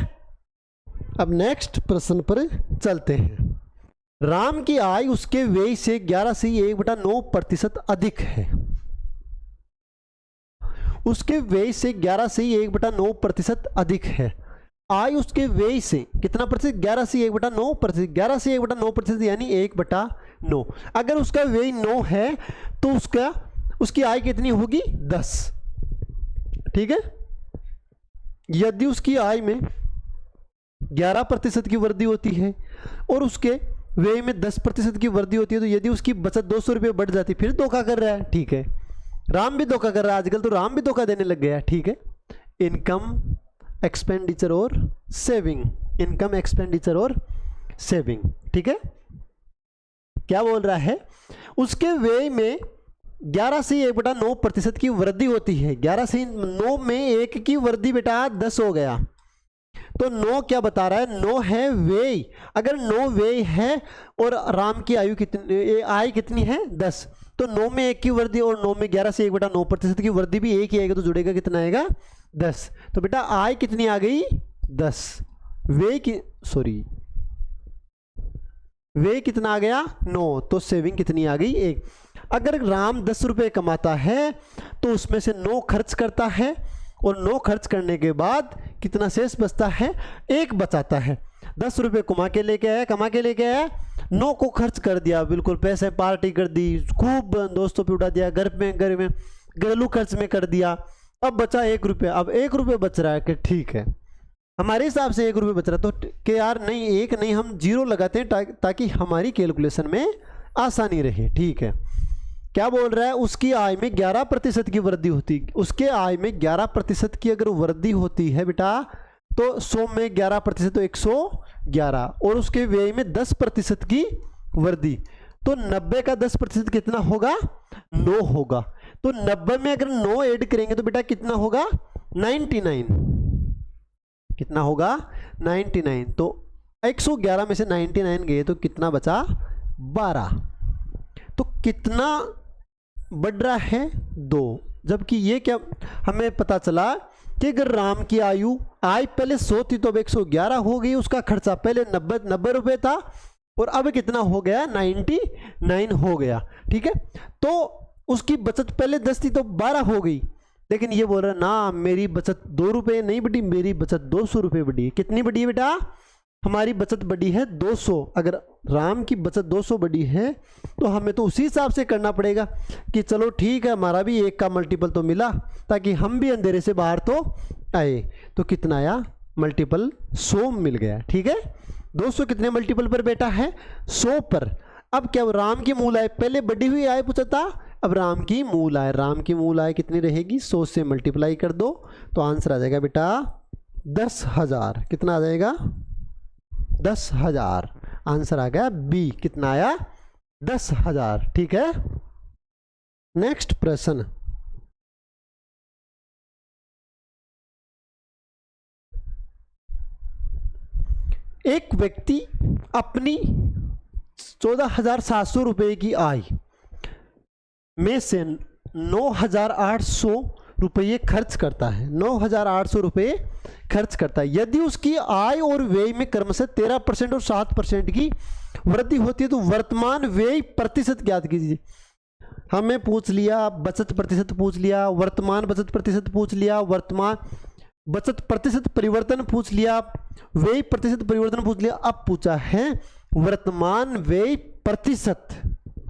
अब नेक्स्ट प्रश्न पर चलते हैं। राम की आय उसके व्यय से 11 से 1/9% अधिक है। उसके व्यय से 11 से 1/9% अधिक है। आय उसके व्यय से कितना प्रतिशत? 11 से 1/9%। 11 से 1/9% यानी 1/9। अगर उसका व्यय 9 है तो उसकी आय कितनी होगी? 10। ठीक है, यदि उसकी आय में 11% की वृद्धि होती है और उसके व्यय में 10% की वृद्धि होती है, तो यदि उसकी बचत 200 रुपये बढ़ जाती, फिर धोखा कर रहा है। ठीक है, राम भी धोखा कर रहा है, आजकल तो राम भी धोखा देने लग गया है। ठीक है, इनकम, एक्सपेंडिचर और सेविंग, इनकम, एक्सपेंडिचर और सेविंग। ठीक है, क्या बोल रहा है? उसके व्यय में 11 से 1/9% की वृद्धि होती है। 11 से 9 में 1 की वृद्धि बेटा 10 हो गया। तो 9 क्या बता रहा है? 9 है व्यय। अगर 9 व्यय है और राम की आयु कितनी, आय कितनी है? 10, तो 9 में 1 की वृद्धि और 9 में 11 से 1/9% की वृद्धि भी एक ही आएगा, तो जुड़ेगा कितना आएगा? 10। तो बेटा आय कितनी आ गई? 10। व्यय कितना आ गया? 9। तो सेविंग कितनी आ गई? 1। अगर राम 10 रुपये कमाता है तो उसमें से 9 खर्च करता है, और 9 खर्च करने के बाद कितना शेष बचता है? 1 बचाता है। 10 रुपये कमा के लेके आया, 9 को खर्च कर दिया, बिल्कुल पैसे पार्टी कर दी, खूब दोस्तों पे उड़ा दिया, घर में घरेलू खर्च में कर दिया। अब बचा 1 रुपया। अब 1 रुपये बच रहा है कि ठीक है, हमारे हिसाब से 1 रुपये बच रहा है, तो कि यार नहीं 1 नहीं, हम 0 लगाते हैं ताकि हमारी कैलकुलेशन में आसानी रहे। ठीक है, क्या बोल रहा है? उसकी आय में 11% की वृद्धि होती, उसके आय में 11% की अगर वृद्धि होती है बेटा, तो 100 में 11% तो 111, और उसके व्यय में 10% की वृद्धि, तो 90 का 10% कितना होगा? 9 होगा। तो 90 में अगर 9 ऐड करेंगे तो बेटा कितना होगा? 99। कितना होगा? 99। तो 111 में से 99 गए तो कितना बचा? 12। तो कितना बढ़ रहा है? 2। जबकि ये क्या हमें पता चला कि अगर राम की आय पहले 100 थी तो अब 111 हो गई। उसका खर्चा पहले 90 रुपये था और अब कितना हो गया? 99 हो गया। ठीक है, तो उसकी बचत पहले 10 थी तो 12 हो गई, लेकिन ये बोल रहा है ना मेरी बचत 2 रुपये नहीं बढ़ी, मेरी बचत 200 रुपये बढ़ी। कितनी बढ़ी है बेटा? हमारी बचत बढ़ी है 200, अगर राम की बचत 200 बढ़ी है तो हमें तो उसी हिसाब से करना पड़ेगा कि चलो ठीक है, हमारा भी 1 का मल्टीपल तो मिला ताकि हम भी अंधेरे से बाहर तो आए। तो कितना आया, मल्टीपल 100 मिल गया। ठीक है, 200 कितने मल्टीपल पर बेटा है, 100 पर। अब क्या राम की मूल आय, पहले बढ़ी हुई आय पूछा था, अब राम की मूल आय, राम की मूल आय कितनी रहेगी, 100 से मल्टीप्लाई कर दो तो आंसर आ जाएगा बेटा 10,000। कितना आ जाएगा, 10,000। आंसर आ गया बी, कितना आया, 10,000। ठीक है, नेक्स्ट प्रश्न। एक व्यक्ति अपनी 14,700 रुपए की आय में से 9,800 रुपये खर्च करता है, 9,800 रुपये खर्च करता है। यदि उसकी आय और व्यय में क्रमशः 13% और 7% की वृद्धि होती है तो वर्तमान व्यय प्रतिशत ज्ञात कीजिए। हमें पूछ लिया बचत प्रतिशत, पूछ लिया वर्तमान बचत प्रतिशत, पूछ लिया वर्तमान बचत प्रतिशत परिवर्तन, पूछ लिया व्यय प्रतिशत परिवर्तन, पूछ लिया। अब पूछा है वर्तमान व्यय प्रतिशत,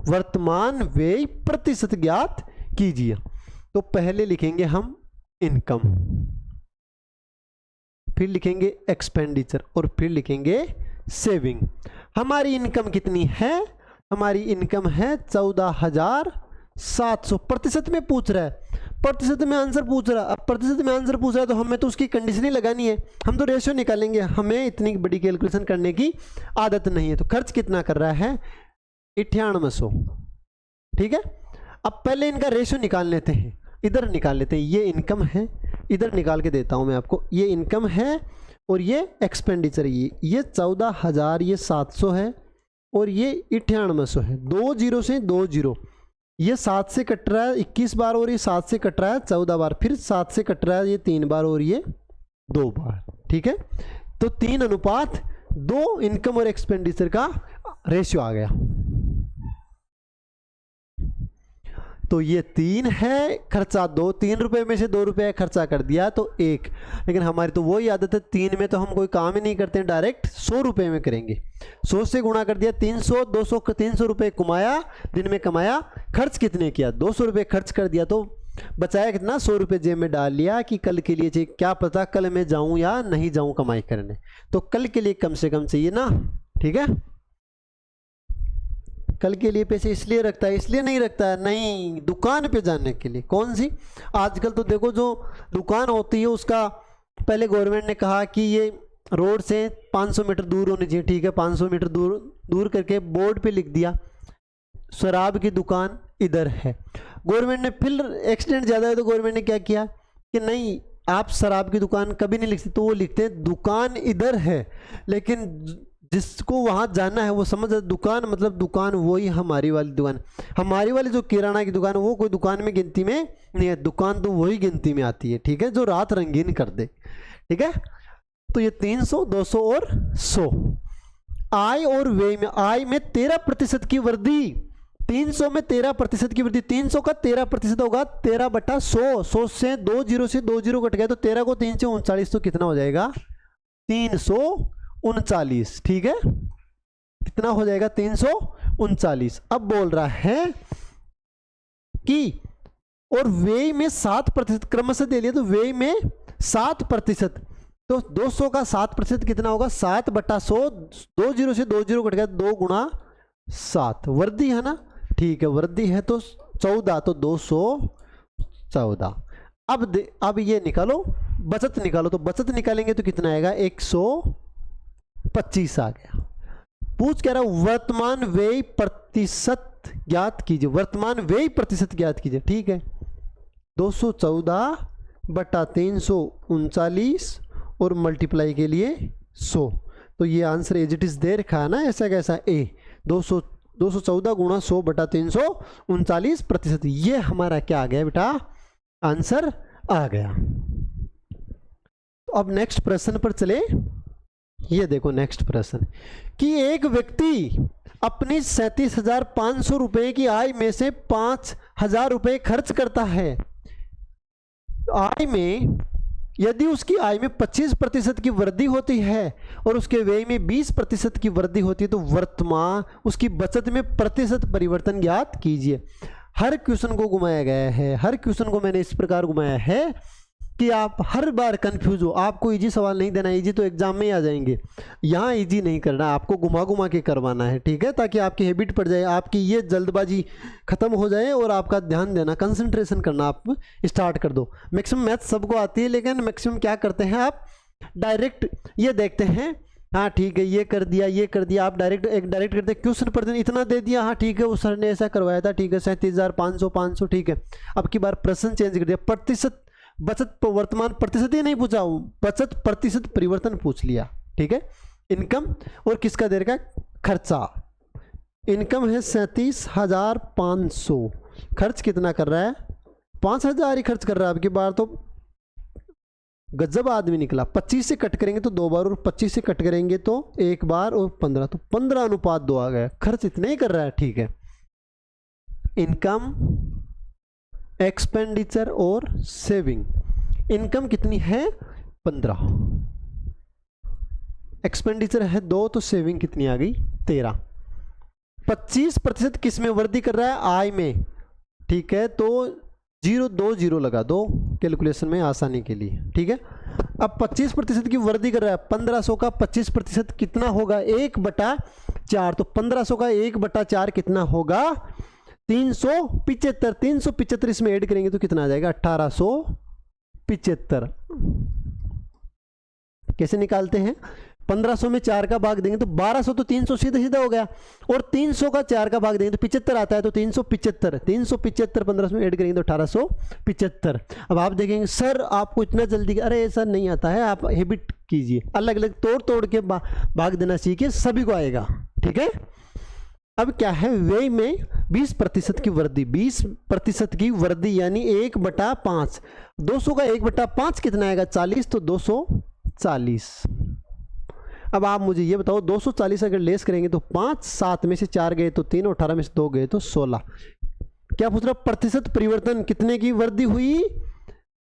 वर्तमान व्यय प्रतिशत ज्ञात कीजिए। तो पहले लिखेंगे हम इनकम, फिर लिखेंगे एक्सपेंडिचर और फिर लिखेंगे सेविंग। हमारी इनकम कितनी है, हमारी इनकम है 14,700। प्रतिशत में पूछ रहा है, प्रतिशत में आंसर पूछ रहा है। अब प्रतिशत में आंसर पूछ रहा है तो हमें तो उसकी कंडीशन ही लगानी है, हम तो रेशियो निकालेंगे, हमें इतनी बड़ी कैलकुलेशन करने की आदत नहीं है। तो खर्च कितना कर रहा है, 9800। ठीक है, अब पहले इनका रेशियो निकाल लेते हैं, इधर निकाल लेते हैं। ये इनकम है, इधर निकाल के देता हूं मैं आपको। ये इनकम है और ये एक्सपेंडिचर, ये 14,000, ये 700 है और ये 9800 है। 2 जीरो से 2 जीरो, ये 7 से कट रहा है 21 बार और ये 7 से कट रहा है 14 बार, फिर 7 से कट रहा है ये 3 बार और ये 2 बार। ठीक है, तो 3:2 इनकम और एक्सपेंडिचर का रेशियो आ गया। तो ये 3 है, खर्चा 2, 3 रुपए में से 2 रुपए खर्चा कर दिया तो 1। लेकिन हमारी तो वही आदत है, 3 में तो हम कोई काम ही नहीं करते, डायरेक्ट 100 रुपए में करेंगे। 100 से गुणा कर दिया, 300, 200, 300 रुपए कमाया, दिन में कमाया। खर्च कितने किया, 200 रुपए खर्च कर दिया तो बचाया कितना, 100 रुपए जेब में डाल लिया कि कल के लिए चाहिए, क्या पता कल मैं जाऊं या नहीं जाऊं कमाई करने, तो कल के लिए कम से कम चाहिए ना। ठीक है, कल के लिए पैसे इसलिए रखता है, इसलिए नहीं रखता है, नहीं, दुकान पे जाने के लिए। कौन सी, आजकल तो देखो जो दुकान होती है उसका पहले गवर्नमेंट ने कहा कि ये रोड से 500 मीटर दूर होनी चाहिए। ठीक है, 500 मीटर दूर करके बोर्ड पे लिख दिया शराब की दुकान इधर है। गवर्नमेंट ने फिर एक्सीडेंट ज़्यादा है तो गवर्नमेंट ने क्या किया कि नहीं, आप शराब की दुकान कभी नहीं लिखते, तो वो लिखते हैं दुकान इधर है, लेकिन जिसको वहाँ जाना है वो समझ, दुकान मतलब दुकान वही हमारी वाली दुकान, हमारी वाली जो किराना की दुकान वो कोई दुकान में गिनती में नहीं है, दुकान तो वही गिनती में आती है। ठीक है, जो रात रंगीन कर दे। ठीक है, तो ये 300, 200 और 100। आय और व्यय में, आय में 13% की वृद्धि, 300 में 13% की वृद्धि, 300 का 13% होगा 13/100। 100 से 2 जीरो से 2 जीरो कट गया तो 13 को 3 से 39 तो कितना हो जाएगा, 339। ठीक है, कितना हो जाएगा, 339। अब बोल रहा है कि और व्यय में 7% क्रमशः दे लिया, तो व्यय में 7%, तो 200 का 7% कितना होगा, 7/100। 2 जीरो से 2 जीरो कट गया, 2 गुणा 7, वृद्धि है ना। ठीक है, वृद्धि है तो 14, तो 214। अब ये निकालो, बचत निकालो, तो बचत निकालेंगे तो कितना आएगा, 125 आ गया। पूछ कह रहा वर्तमान व्यय प्रतिशत ज्ञात कीजिए, वर्तमान व्यय प्रतिशत ज्ञात कीजिए। ठीक है, 214/339 और मल्टीप्लाई के लिए 100, तो ये आंसर एज इट इज दे रखा है ना, ऐसा कैसा ए, 214 गुणा 100/339%। ये हमारा क्या आ गया बेटा, आंसर आ गया। तो अब नेक्स्ट प्रश्न पर चले। ये देखो नेक्स्ट प्रश्न कि एक व्यक्ति अपनी 37,500 रुपए की आय में से 5,000 रुपए खर्च करता है। आय में यदि उसकी आय में 25% की वृद्धि होती है और उसके व्यय में 20% की वृद्धि होती है तो वर्तमान उसकी बचत में प्रतिशत परिवर्तन ज्ञात कीजिए। हर क्वेश्चन को घुमाया गया है, हर क्वेश्चन को मैंने इस प्रकार घुमाया है कि आप हर बार कंफ्यूज हो। आपको इजी सवाल नहीं देना, इजी तो एग्जाम में ही आ जाएंगे, यहाँ इजी नहीं करना, आपको घुमा घुमा के करवाना है, ठीक है, ताकि आपकी हैबिट पड़ जाए, आपकी ये जल्दबाजी खत्म हो जाए और आपका ध्यान देना, कंसंट्रेशन करना आप स्टार्ट कर दो। मैक्सिमम मैथ्स सबको आती है, लेकिन मैक्सिमम क्या करते हैं आप डायरेक्ट ये देखते हैं, हाँ ठीक है ये कर दिया ये कर दिया, आप डायरेक्ट करते क्वेश्चन पर दिन इतना दे दिया, हाँ ठीक है उस सर ने ऐसा करवाया था, ठीक है 37,500 ठीक है, अब की बार प्रश्न चेंज कर दिया, प्रतिशत बचत वर्तमान प्रतिशत ही नहीं पूछा, बचत प्रतिशत परिवर्तन पूछ लिया, ठीक है। इनकम और किसका दे रखा है, खर्चा। इनकम है 37,500, खर्च कितना कर रहा है 5,000 ही खर्च कर रहा है। अब की बार तो गजब आदमी निकला, 25 से कट करेंगे तो 2 बार और 25 से कट करेंगे तो 1 बार और 15, तो 15:2 आ गया, खर्च इतने ही कर रहा है, ठीक है। इनकम, एक्सपेंडिचर और सेविंग। इनकम कितनी है 15, एक्सपेंडिचर है 2, तो सेविंग कितनी आ गई 13। 25% किस में वृद्धि कर रहा है, आय में, ठीक है, तो 0 लगा दो कैलकुलेशन में आसानी के लिए, ठीक है। अब 25% की वृद्धि कर रहा है, 1500 का 25% कितना होगा 1/4, तो 1500 का 1/4 कितना होगा 375। 375 इसमें ऐड करेंगे तो कितना आ जाएगा 1875। कैसे निकालते हैं, 1500 में 4 का भाग देंगे तो 1200, तो 300 सीधा हो गया, और 300 का 4 का भाग देंगे तो 75 आता है, तो 375 1500 में ऐड करेंगे तो 1875। अब आप देखेंगे सर आपको इतना जल्दी, अरे सर नहीं आता है, आप हैबिट कीजिए, अलग अलग तोड़ के भाग देना सीखिए, सभी को आएगा, ठीक है। अब क्या है, व्यय में 20% की वृद्धि, 20% की वृद्धि यानी 1/5, 200 का 1/5 कितना आएगा 40, तो 240। अब आप मुझे ये बताओ 240 अगर लेस करेंगे तो 5, 7 में से 4 गए तो 3, 18 में से 2 गए तो 16। क्या पूछ रहा, प्रतिशत परिवर्तन कितने की वृद्धि हुई,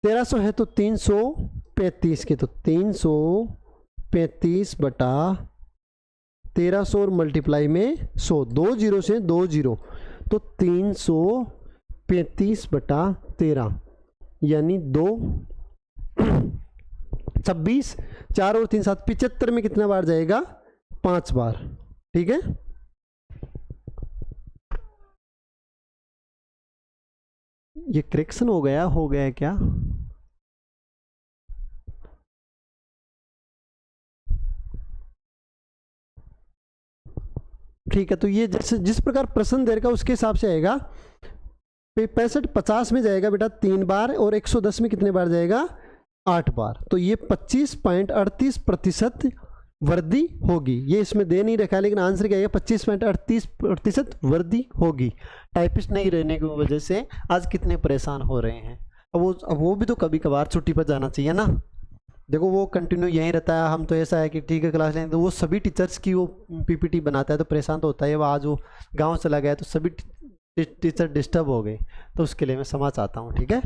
1300 है तो 335 के, तो 335/1300 और मल्टीप्लाई में 100, 2 0 से 2 0, तो 335/13 यानी 2 26, 4 और 3 7 75 में कितना बार जाएगा 5 बार, ठीक है। ये करेक्शन हो गया क्या, ठीक है। तो ये जिस प्रकार प्रश्न दे रखा उसके हिसाब से आएगा, 65 50 में जाएगा बेटा 3 बार, और 110 में कितने बार जाएगा 8 बार, तो ये 25.38% वृद्धि होगी। ये इसमें दे नहीं रखा, लेकिन आंसर क्या आएगा 25.38% वृद्धि होगी। टाइपिस्ट नहीं रहने की वजह से आज कितने परेशान हो रहे हैं। अब वो भी तो कभी कभार छुट्टी पर जाना चाहिए ना, देखो वो कंटिन्यू यहीं रहता है, हम तो ऐसा है कि ठीक है क्लास लेंगे, तो वो सभी टीचर्स की वो पीपीटी बनाता है तो परेशान तो होता है। वो आज वो गाँव चला गया तो सभी टीचर डिस्टर्ब हो गए, तो उसके लिए मैं समझ आता हूँ, ठीक है,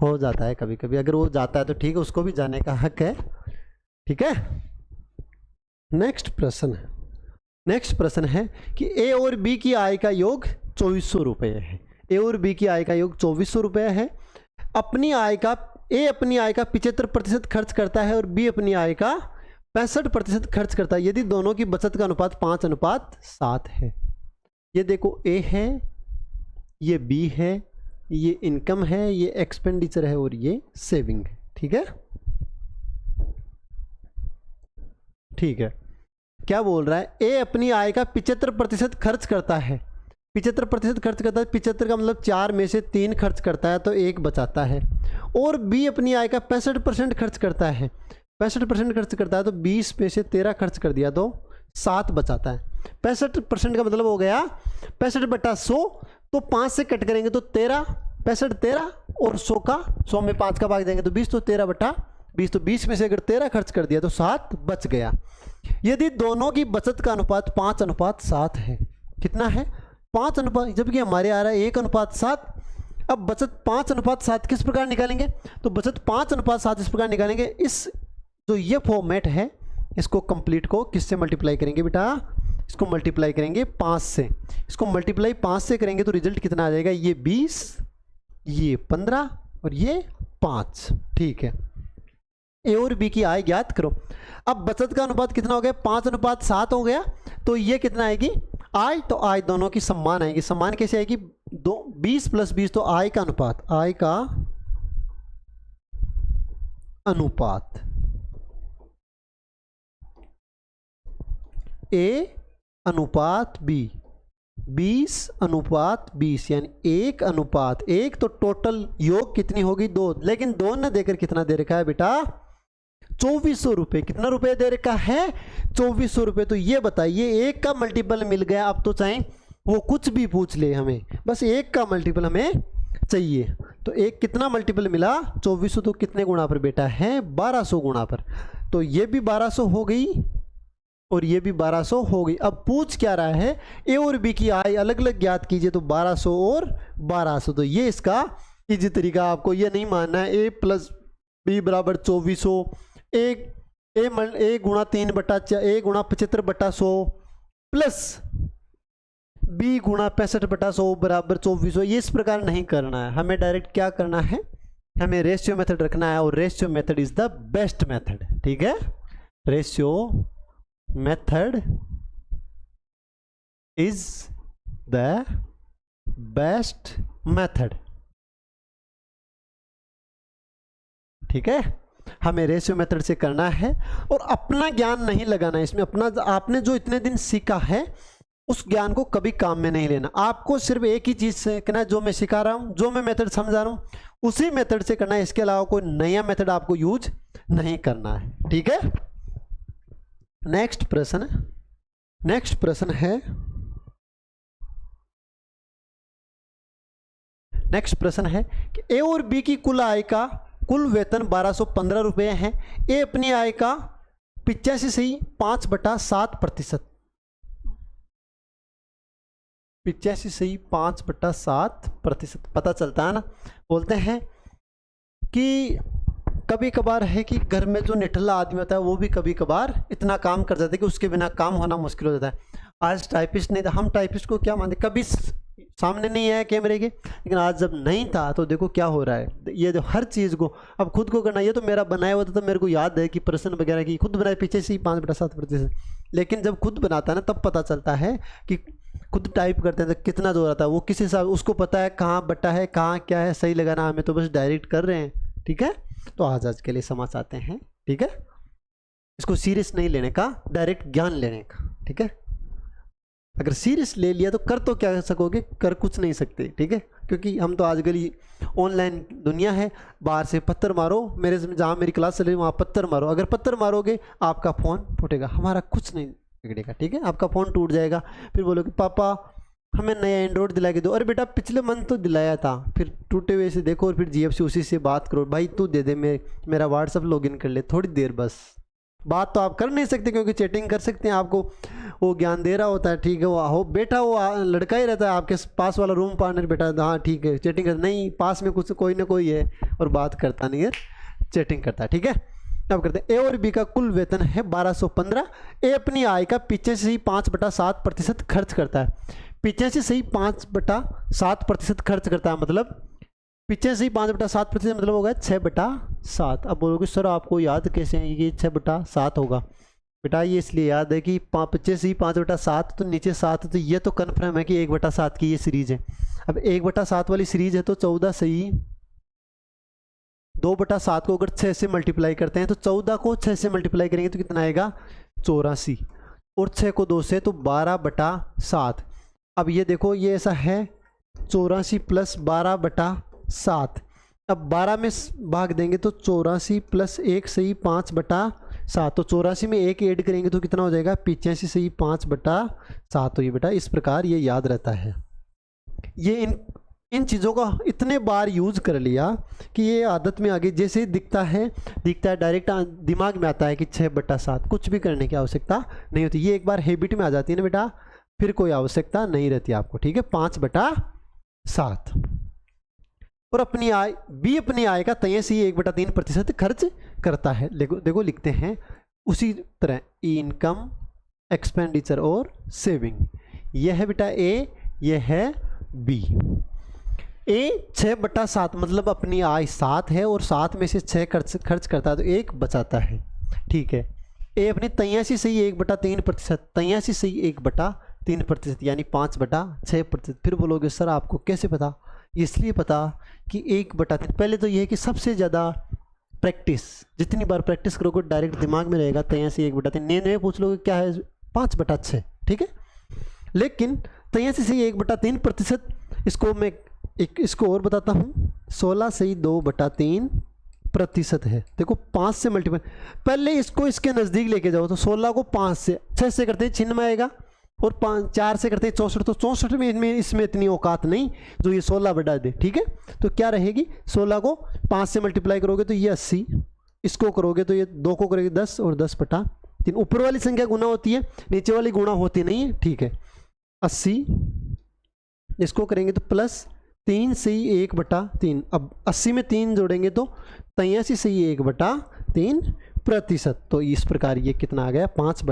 हो जाता है कभी कभी, अगर वो जाता है तो ठीक है, उसको भी जाने का हक है, ठीक है। नेक्स्ट प्रश्न है कि ए और बी की आय का योग 2400 रुपये है। ए और बी की आय का योग 2400 रुपये है। ए अपनी आय का 75% खर्च करता है और बी अपनी आय का 65% खर्च करता है, यदि दोनों की बचत का अनुपात 5:7 है। ये देखो ए है, ये बी है, ये इनकम है, ये एक्सपेंडिचर है और ये सेविंग है, ठीक है। ठीक है, क्या बोल रहा है, ए अपनी आय का 75% खर्च करता है। 75% खर्च करता है, 75 का मतलब 4 में से 3 खर्च करता है तो 1 बचाता है। और बी अपनी आय का 65% खर्च करता है। 65% खर्च करता है तो 20 में से 13 खर्च कर दिया तो 7 बचाता है। 65% का मतलब हो गया 65/100, तो 5 से कट करेंगे तो 13, 65 13 और 100 में 5 का भाग देंगे तो 20, तो 13/20, तो 20 में से अगर 13 खर्च कर दिया तो 7 बच गया। यदि दोनों की बचत का अनुपात 5:7 है, कितना है 5 अनुपात, जबकि हमारे आ रहा है 1:7, अब बचत 5:7 किस प्रकार निकालेंगे? तो बचत 5:7 इस प्रकार निकालेंगे। इस जो ये फॉर्मेट है इसको कंप्लीट को किससे मल्टीप्लाई करेंगे बेटा? इसको मल्टीप्लाई करेंगे 5 से। इसको मल्टीप्लाई 5 से करेंगे तो रिजल्ट कितना आ जाएगा? ये 20, ये 15 और ये 5। ठीक है, ए और बी की आय ज्ञात करो। अब बचत का अनुपात कितना हो गया? 5:7 हो गया। तो ये कितना आएगी? आय। तो आय दोनों की समान आएगी। समान कैसे आएगी? 20 + 20 तो आय का अनुपात, आय का अनुपात ए अनुपात बी, 20:20 यानी 1:1। तो टोटल योग कितनी होगी? 2। लेकिन 2 ने देकर कितना दे रखा है बेटा? 2400 रुपये। कितना रुपये दे रखा है? 2400 रुपये। तो ये बताइए, 1 का मल्टीपल मिल गया। अब तो चाहे वो कुछ भी पूछ ले, हमें बस 1 का मल्टीपल हमें चाहिए। तो 1 कितना मल्टीपल मिला? 2400। तो कितने गुणा पर बेटा है? 1200 गुणा पर। तो ये भी 1200 हो गई और ये भी 1200 हो गई। अब पूछ क्या रहा है? ए और बी की आय अलग अलग ज्ञात कीजिए। तो 1200 और 1200। तो ये इसका इजी तरीका। आपको ये नहीं मानना है a + b = 2400, a गुणा 3/4, a गुणा 75/100 प्लस b गुणा 65/100 = 2400। ये इस प्रकार नहीं करना है। हमें डायरेक्ट क्या करना है? हमें रेशियो मेथड रखना है और ratio method is the best method. ठीक है, ratio method is the best method. ठीक है, हमें रेशियो मेथड से करना है और अपना ज्ञान नहीं लगाना है इसमें। अपना आपने जो इतने दिन सीखा है उस ज्ञान को कभी काम में नहीं लेना। आपको सिर्फ एक ही चीज सीखना है, जो मैं सिखा रहा हूं, जो मैं मेथड समझा रहा हूं उसी मेथड से करना है। इसके अलावा कोई नया मेथड आपको यूज नहीं करना है। ठीक है, नेक्स्ट प्रश्न है कि ए और बी की कुल आय का कुल वेतन 1215 रुपये है। ए अपनी आय का 85.5/7%, 85.5/7% पता चलता है ना। बोलते हैं कि कभी कभार है कि घर में जो निठल्ला आदमी होता है वो भी कभी कभार इतना काम कर जाता है कि उसके बिना काम होना मुश्किल हो जाता है। आज टाइपिस्ट नहीं था, हम टाइपिस्ट को क्या मानते, कभी सामने नहीं आया कैमरे के, लेकिन आज जब नहीं था तो देखो क्या हो रहा है। ये जो हर चीज़ को अब खुद को करना, ये तो मेरा बनाया हुआ था तो मेरे को याद है कि प्रश्न वगैरह की खुद बनाए पीछे से ही 5/7%। लेकिन जब खुद बनाता है ना तब पता चलता है कि खुद टाइप करते हैं तो कितना जोर आता है। वो किसी हिसाब उसको पता है कहाँ बट्टा है कहाँ क्या है सही लगाना, हमें तो बस डायरेक्ट कर रहे हैं। ठीक है, तो आज के लिए समझ आते हैं। ठीक है, इसको सीरियस नहीं लेने का, डायरेक्ट ज्ञान लेने का। ठीक है, अगर सीरियस ले लिया तो कर तो क्या सकोगे, कर कुछ नहीं सकते। ठीक है, क्योंकि हम तो आजकल ऑनलाइन दुनिया है, बाहर से पत्थर मारो, मेरे जहाँ मेरी क्लास चल रही है वहाँ पत्थर मारो, अगर पत्थर मारोगे आपका फ़ोन फूटेगा, हमारा कुछ नहीं बिगड़ेगा। ठीक है, आपका फ़ोन टूट जाएगा, फिर बोलोगे पापा हमें नया एंड्रॉइड दिला के दो। अरे बेटा पिछले मंथ तो दिलाया था, फिर टूटे हुए से देखो और फिर जीएफ से उसी से बात करो, भाई तू दे दे मेरा व्हाट्सअप लॉगिन कर ले थोड़ी देर बस। बात तो आप कर नहीं सकते क्योंकि चैटिंग कर सकते हैं, आपको वो ज्ञान दे रहा होता है। ठीक है, वो हो बेटा वो लड़का ही रहता है आपके पास वाला रूम पार्टनर, बेटा हाँ ठीक है चैटिंग कर, नहीं पास में कुछ कोई ना कोई है और बात करता नहीं है, चैटिंग करता है। ठीक है, अब करते हैं। ए और बी का कुल वेतन है 1215। ए अपनी आय का पीछे से ही 5/7% खर्च करता है। पीछे से ही 5/7% खर्च करता है, मतलब पीछे से ही 5/7% मतलब होगा 6/7। अब बोलोगे सर आपको याद कैसे है ये 6/7 होगा? बेटा ये इसलिए याद है कि पीछे से ही 5/7 तो नीचे 7, तो ये तो कन्फर्म है कि 1/7 की ये सीरीज है। अब 1/7 वाली सीरीज है तो 14 से ही 2/7 को अगर 6 से मल्टीप्लाई करते हैं तो 14 को 6 से मल्टीप्लाई करेंगे तो कितना आएगा 84, और 6 को 2 से तो 12/7। अब ये देखो ये ऐसा है 84 प्लस 12/7। अब 12 में भाग देंगे तो 84 प्लस 1 से ही 5/7, तो 84 में 1 ऐड करेंगे तो कितना हो जाएगा 85 से ही 5/7। तो ये बेटा इस प्रकार ये याद रहता है। ये इन चीज़ों का इतने बार यूज़ कर लिया कि ये आदत में आगे जैसे दिखता है डायरेक्ट दिमाग में आता है कि 6/7, कुछ भी करने की आवश्यकता नहीं होती। ये एक बार हैबिट में आ जाती है ना बेटा, फिर कोई आवश्यकता नहीं रहती आपको। ठीक है, 5/7। और अपनी आय, बी अपनी आय का 83.3% खर्च करता है। देखो लिखते हैं उसी तरह इनकम, एक्सपेंडिचर और सेविंग। यह है बेटा ए, यह है बी। ए 6/7 मतलब अपनी आय 7 है और 7 में से 6 खर्च करता है तो 1 बचाता है। ठीक है, ए अपनी 83 से ही 1/3%, 83 से ही 1/3% यानी 5/6%। फिर बोलोगे सर आपको कैसे पता? इसलिए पता कि 1/3, पहले तो यह है कि सबसे ज़्यादा प्रैक्टिस, जितनी बार प्रैक्टिस करोगे डायरेक्ट दिमाग में रहेगा 83 1/3। नए पूछ लोगे क्या है 5/6, ठीक है। लेकिन 83 से 1/3%, इसको मैं इसको और बताता हूँ, 16 से ही 2/3% है। देखो 5 से मल्टीपल, पहले इसको इसके नज़दीक लेके जाओ तो 16 को 5 से 6 से करते हैं छिन्न में आएगा और 4 से करते हैं 64, तो 64 में इसमें इतनी औकात नहीं जो ये 16 बढ़ा दे। ठीक है, तो क्या रहेगी 16 को 5 से मल्टीप्लाई करोगे तो ये 80, इसको करोगे तो ये 2 को करोगे 10 और 10/3। ऊपर वाली संख्या गुना होती है, नीचे वाली गुणा होती नहीं है। ठीक है, 80 इसको करेंगे तो प्लस 3 से ही 1/3। अब 80 में 3 जोड़ेंगे तो 83 से ही 1/3%। तो इस प्रकार ये कितना आ गया 5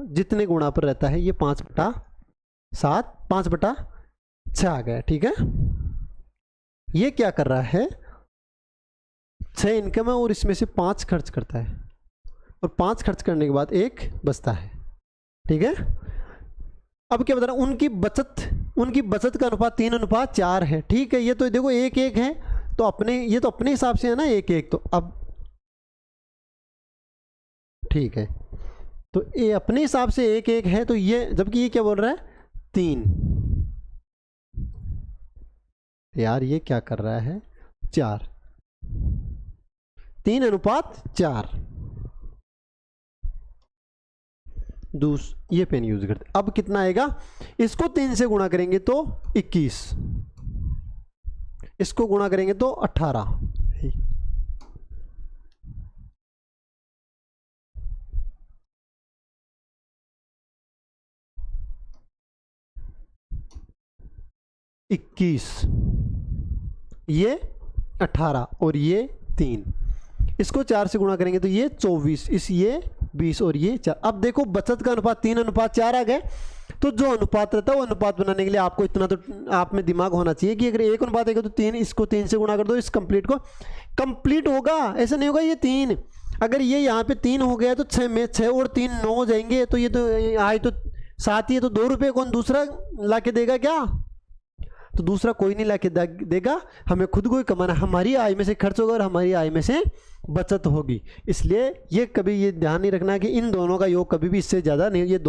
जितने गुणा पर रहता है ये 5/7 5/6 आ गया। ठीक है, ये क्या कर रहा है 6 इनकम है और इसमें से 5 खर्च करता है और 5 खर्च करने के बाद 1 बचता है। ठीक है, अब क्या बता रहा हूं, उनकी बचत का अनुपात 3:4 है। ठीक है, ये तो देखो 1:1 है तो ये तो अपने हिसाब से है ना 1:1, तो अब ठीक है तो ये अपने हिसाब से 1:1 है, तो ये जबकि ये क्या बोल रहा है 3, यार ये क्या कर रहा है 4, 3:4। ये पेन यूज करते। अब कितना आएगा, इसको 3 से गुणा करेंगे तो 21, इसको गुणा करेंगे तो 18। ये 18 और ये 3, इसको 4 से गुणा करेंगे तो ये 24, ये 20 और ये 4। अब देखो बचत का अनुपात 3:4 आ गए, तो जो अनुपात रहता है वो अनुपात बनाने के लिए आपको इतना तो आप में दिमाग होना चाहिए कि अगर 1 अनुपात है तो 3, इसको 3 से गुणा कर दो, इस कंप्लीट को कंप्लीट होगा। ऐसा नहीं होगा ये 3, अगर ये यहाँ पे 3 हो गया तो 6 में 6 और 3 9 हो जाएंगे, तो ये तो आए तो 7 ही है, तो 2 रुपये कौन दूसरा ला के देगा क्या? तो दूसरा कोई नहीं लाके देगा, हमें खुद को ही कमाना, हमारी आय में से खर्च होगा और हमारी आय में से बचत होगी। इसलिए ये कभी ये ध्यान नहीं रखना कि इन दोनों का योग कभी भी इससे ज़्यादा नहीं, ये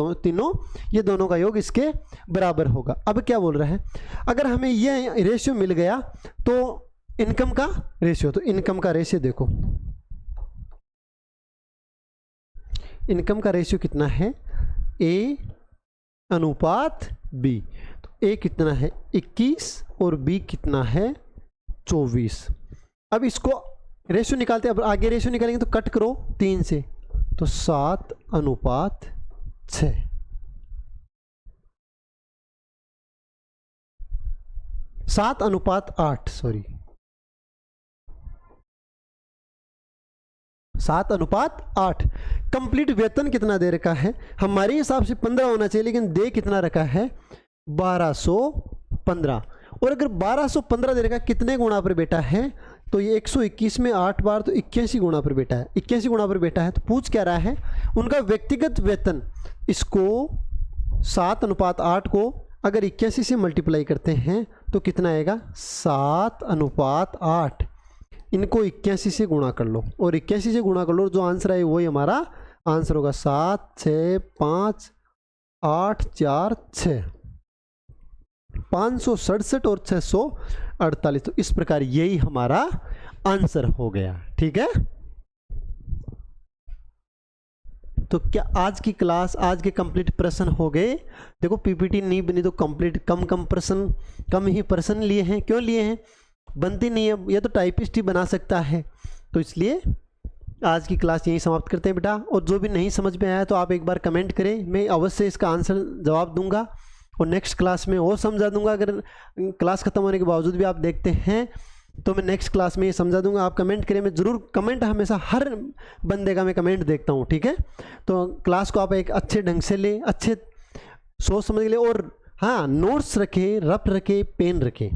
दोनों का योग इसके बराबर होगा। अब क्या बोल रहा है, अगर हमें ये रेशियो मिल गया तो इनकम का रेशियो, तो इनकम का रेशियो देखो, इनकम का रेशियो कितना है A/B। ए कितना है 21 और बी कितना है 24। अब इसको रेशियो निकालते हैं, अब आगे रेशियो निकालेंगे तो कट करो 3 से, तो 7:6। 7:8 सॉरी 7:8। कंप्लीट वेतन कितना दे रखा है, हमारे हिसाब से 15 होना चाहिए, लेकिन दे कितना रखा है 1215। और अगर 1215 दे रखा कितने गुणा पर बेटा है, तो ये 121 में 8 बार तो 81 गुणा पर बेटा है, 81 गुणा पर बेटा है। तो पूछ क्या रहा है उनका व्यक्तिगत वेतन, इसको 7:8 को अगर 81 से मल्टीप्लाई करते हैं तो कितना आएगा 7:8। इनको 81 से गुणा कर लो और 81 से गुणा कर लो, जो आंसर है वही हमारा आंसर होगा। 7 6 5 8 4 6 567 और 648। तो इस प्रकार यही हमारा आंसर हो गया। ठीक है, तो क्या आज की क्लास, आज के कंप्लीट प्रश्न हो गए? देखो पीपीटी नहीं बनी तो कंप्लीट कम ही प्रश्न लिए हैं। क्यों लिए हैं, बनती नहीं है, ये तो टाइपिस्ट ही बना सकता है। तो इसलिए आज की क्लास यहीं समाप्त करते हैं बेटा। और जो भी नहीं समझ में आया तो आप एक बार कमेंट करें, मैं अवश्य इसका आंसर जवाब दूंगा। और नेक्स्ट क्लास में और समझा दूंगा। अगर क्लास खत्म होने के बावजूद भी आप देखते हैं तो मैं नेक्स्ट क्लास में ये समझा दूंगा। आप कमेंट करें, मैं ज़रूर कमेंट, हमेशा हर बंदे का मैं कमेंट देखता हूँ, ठीक है। तो क्लास को आप एक अच्छे ढंग से लें, अच्छे सोच समझ के लें, और हाँ, नोट्स रखें, रफ रखें, पेन रखें।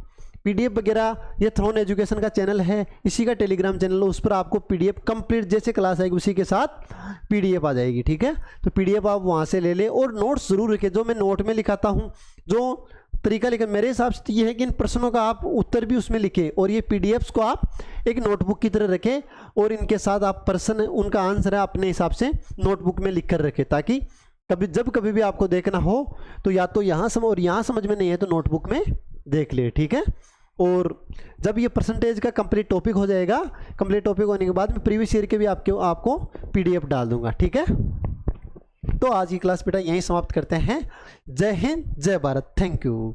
पीडीएफ वगैरह ये थ्रोन एजुकेशन का चैनल है, इसी का टेलीग्राम चैनल है, उस पर आपको पीडीएफ कंप्लीट जैसे क्लास आएगी उसी के साथ पीडीएफ आ जाएगी, ठीक है। तो पीडीएफ आप वहाँ से ले लें और नोट्स ज़रूर रखें। जो मैं नोट में लिखाता हूँ, जो तरीका लिखा, मेरे हिसाब से ये है कि इन प्रश्नों का आप उत्तर भी उसमें लिखें और ये पीडीएफ्स को आप एक नोटबुक की तरह रखें और इनके साथ आप प्रश्न, उनका आंसर है अपने हिसाब से नोटबुक में लिख कर रखें, ताकि कभी भी आपको देखना हो तो या तो यहाँ समझ, और यहाँ समझ में नहीं है तो नोटबुक में देख ले, ठीक है। और जब ये परसेंटेज का कंप्लीट टॉपिक हो जाएगा, कंप्लीट टॉपिक होने के बाद मैं प्रीवियस ईयर के भी आपको पीडीएफ डाल दूंगा, ठीक है। तो आज की क्लास बेटा यहीं समाप्त करते हैं। जय हिंद, जय भारत, थैंक यू।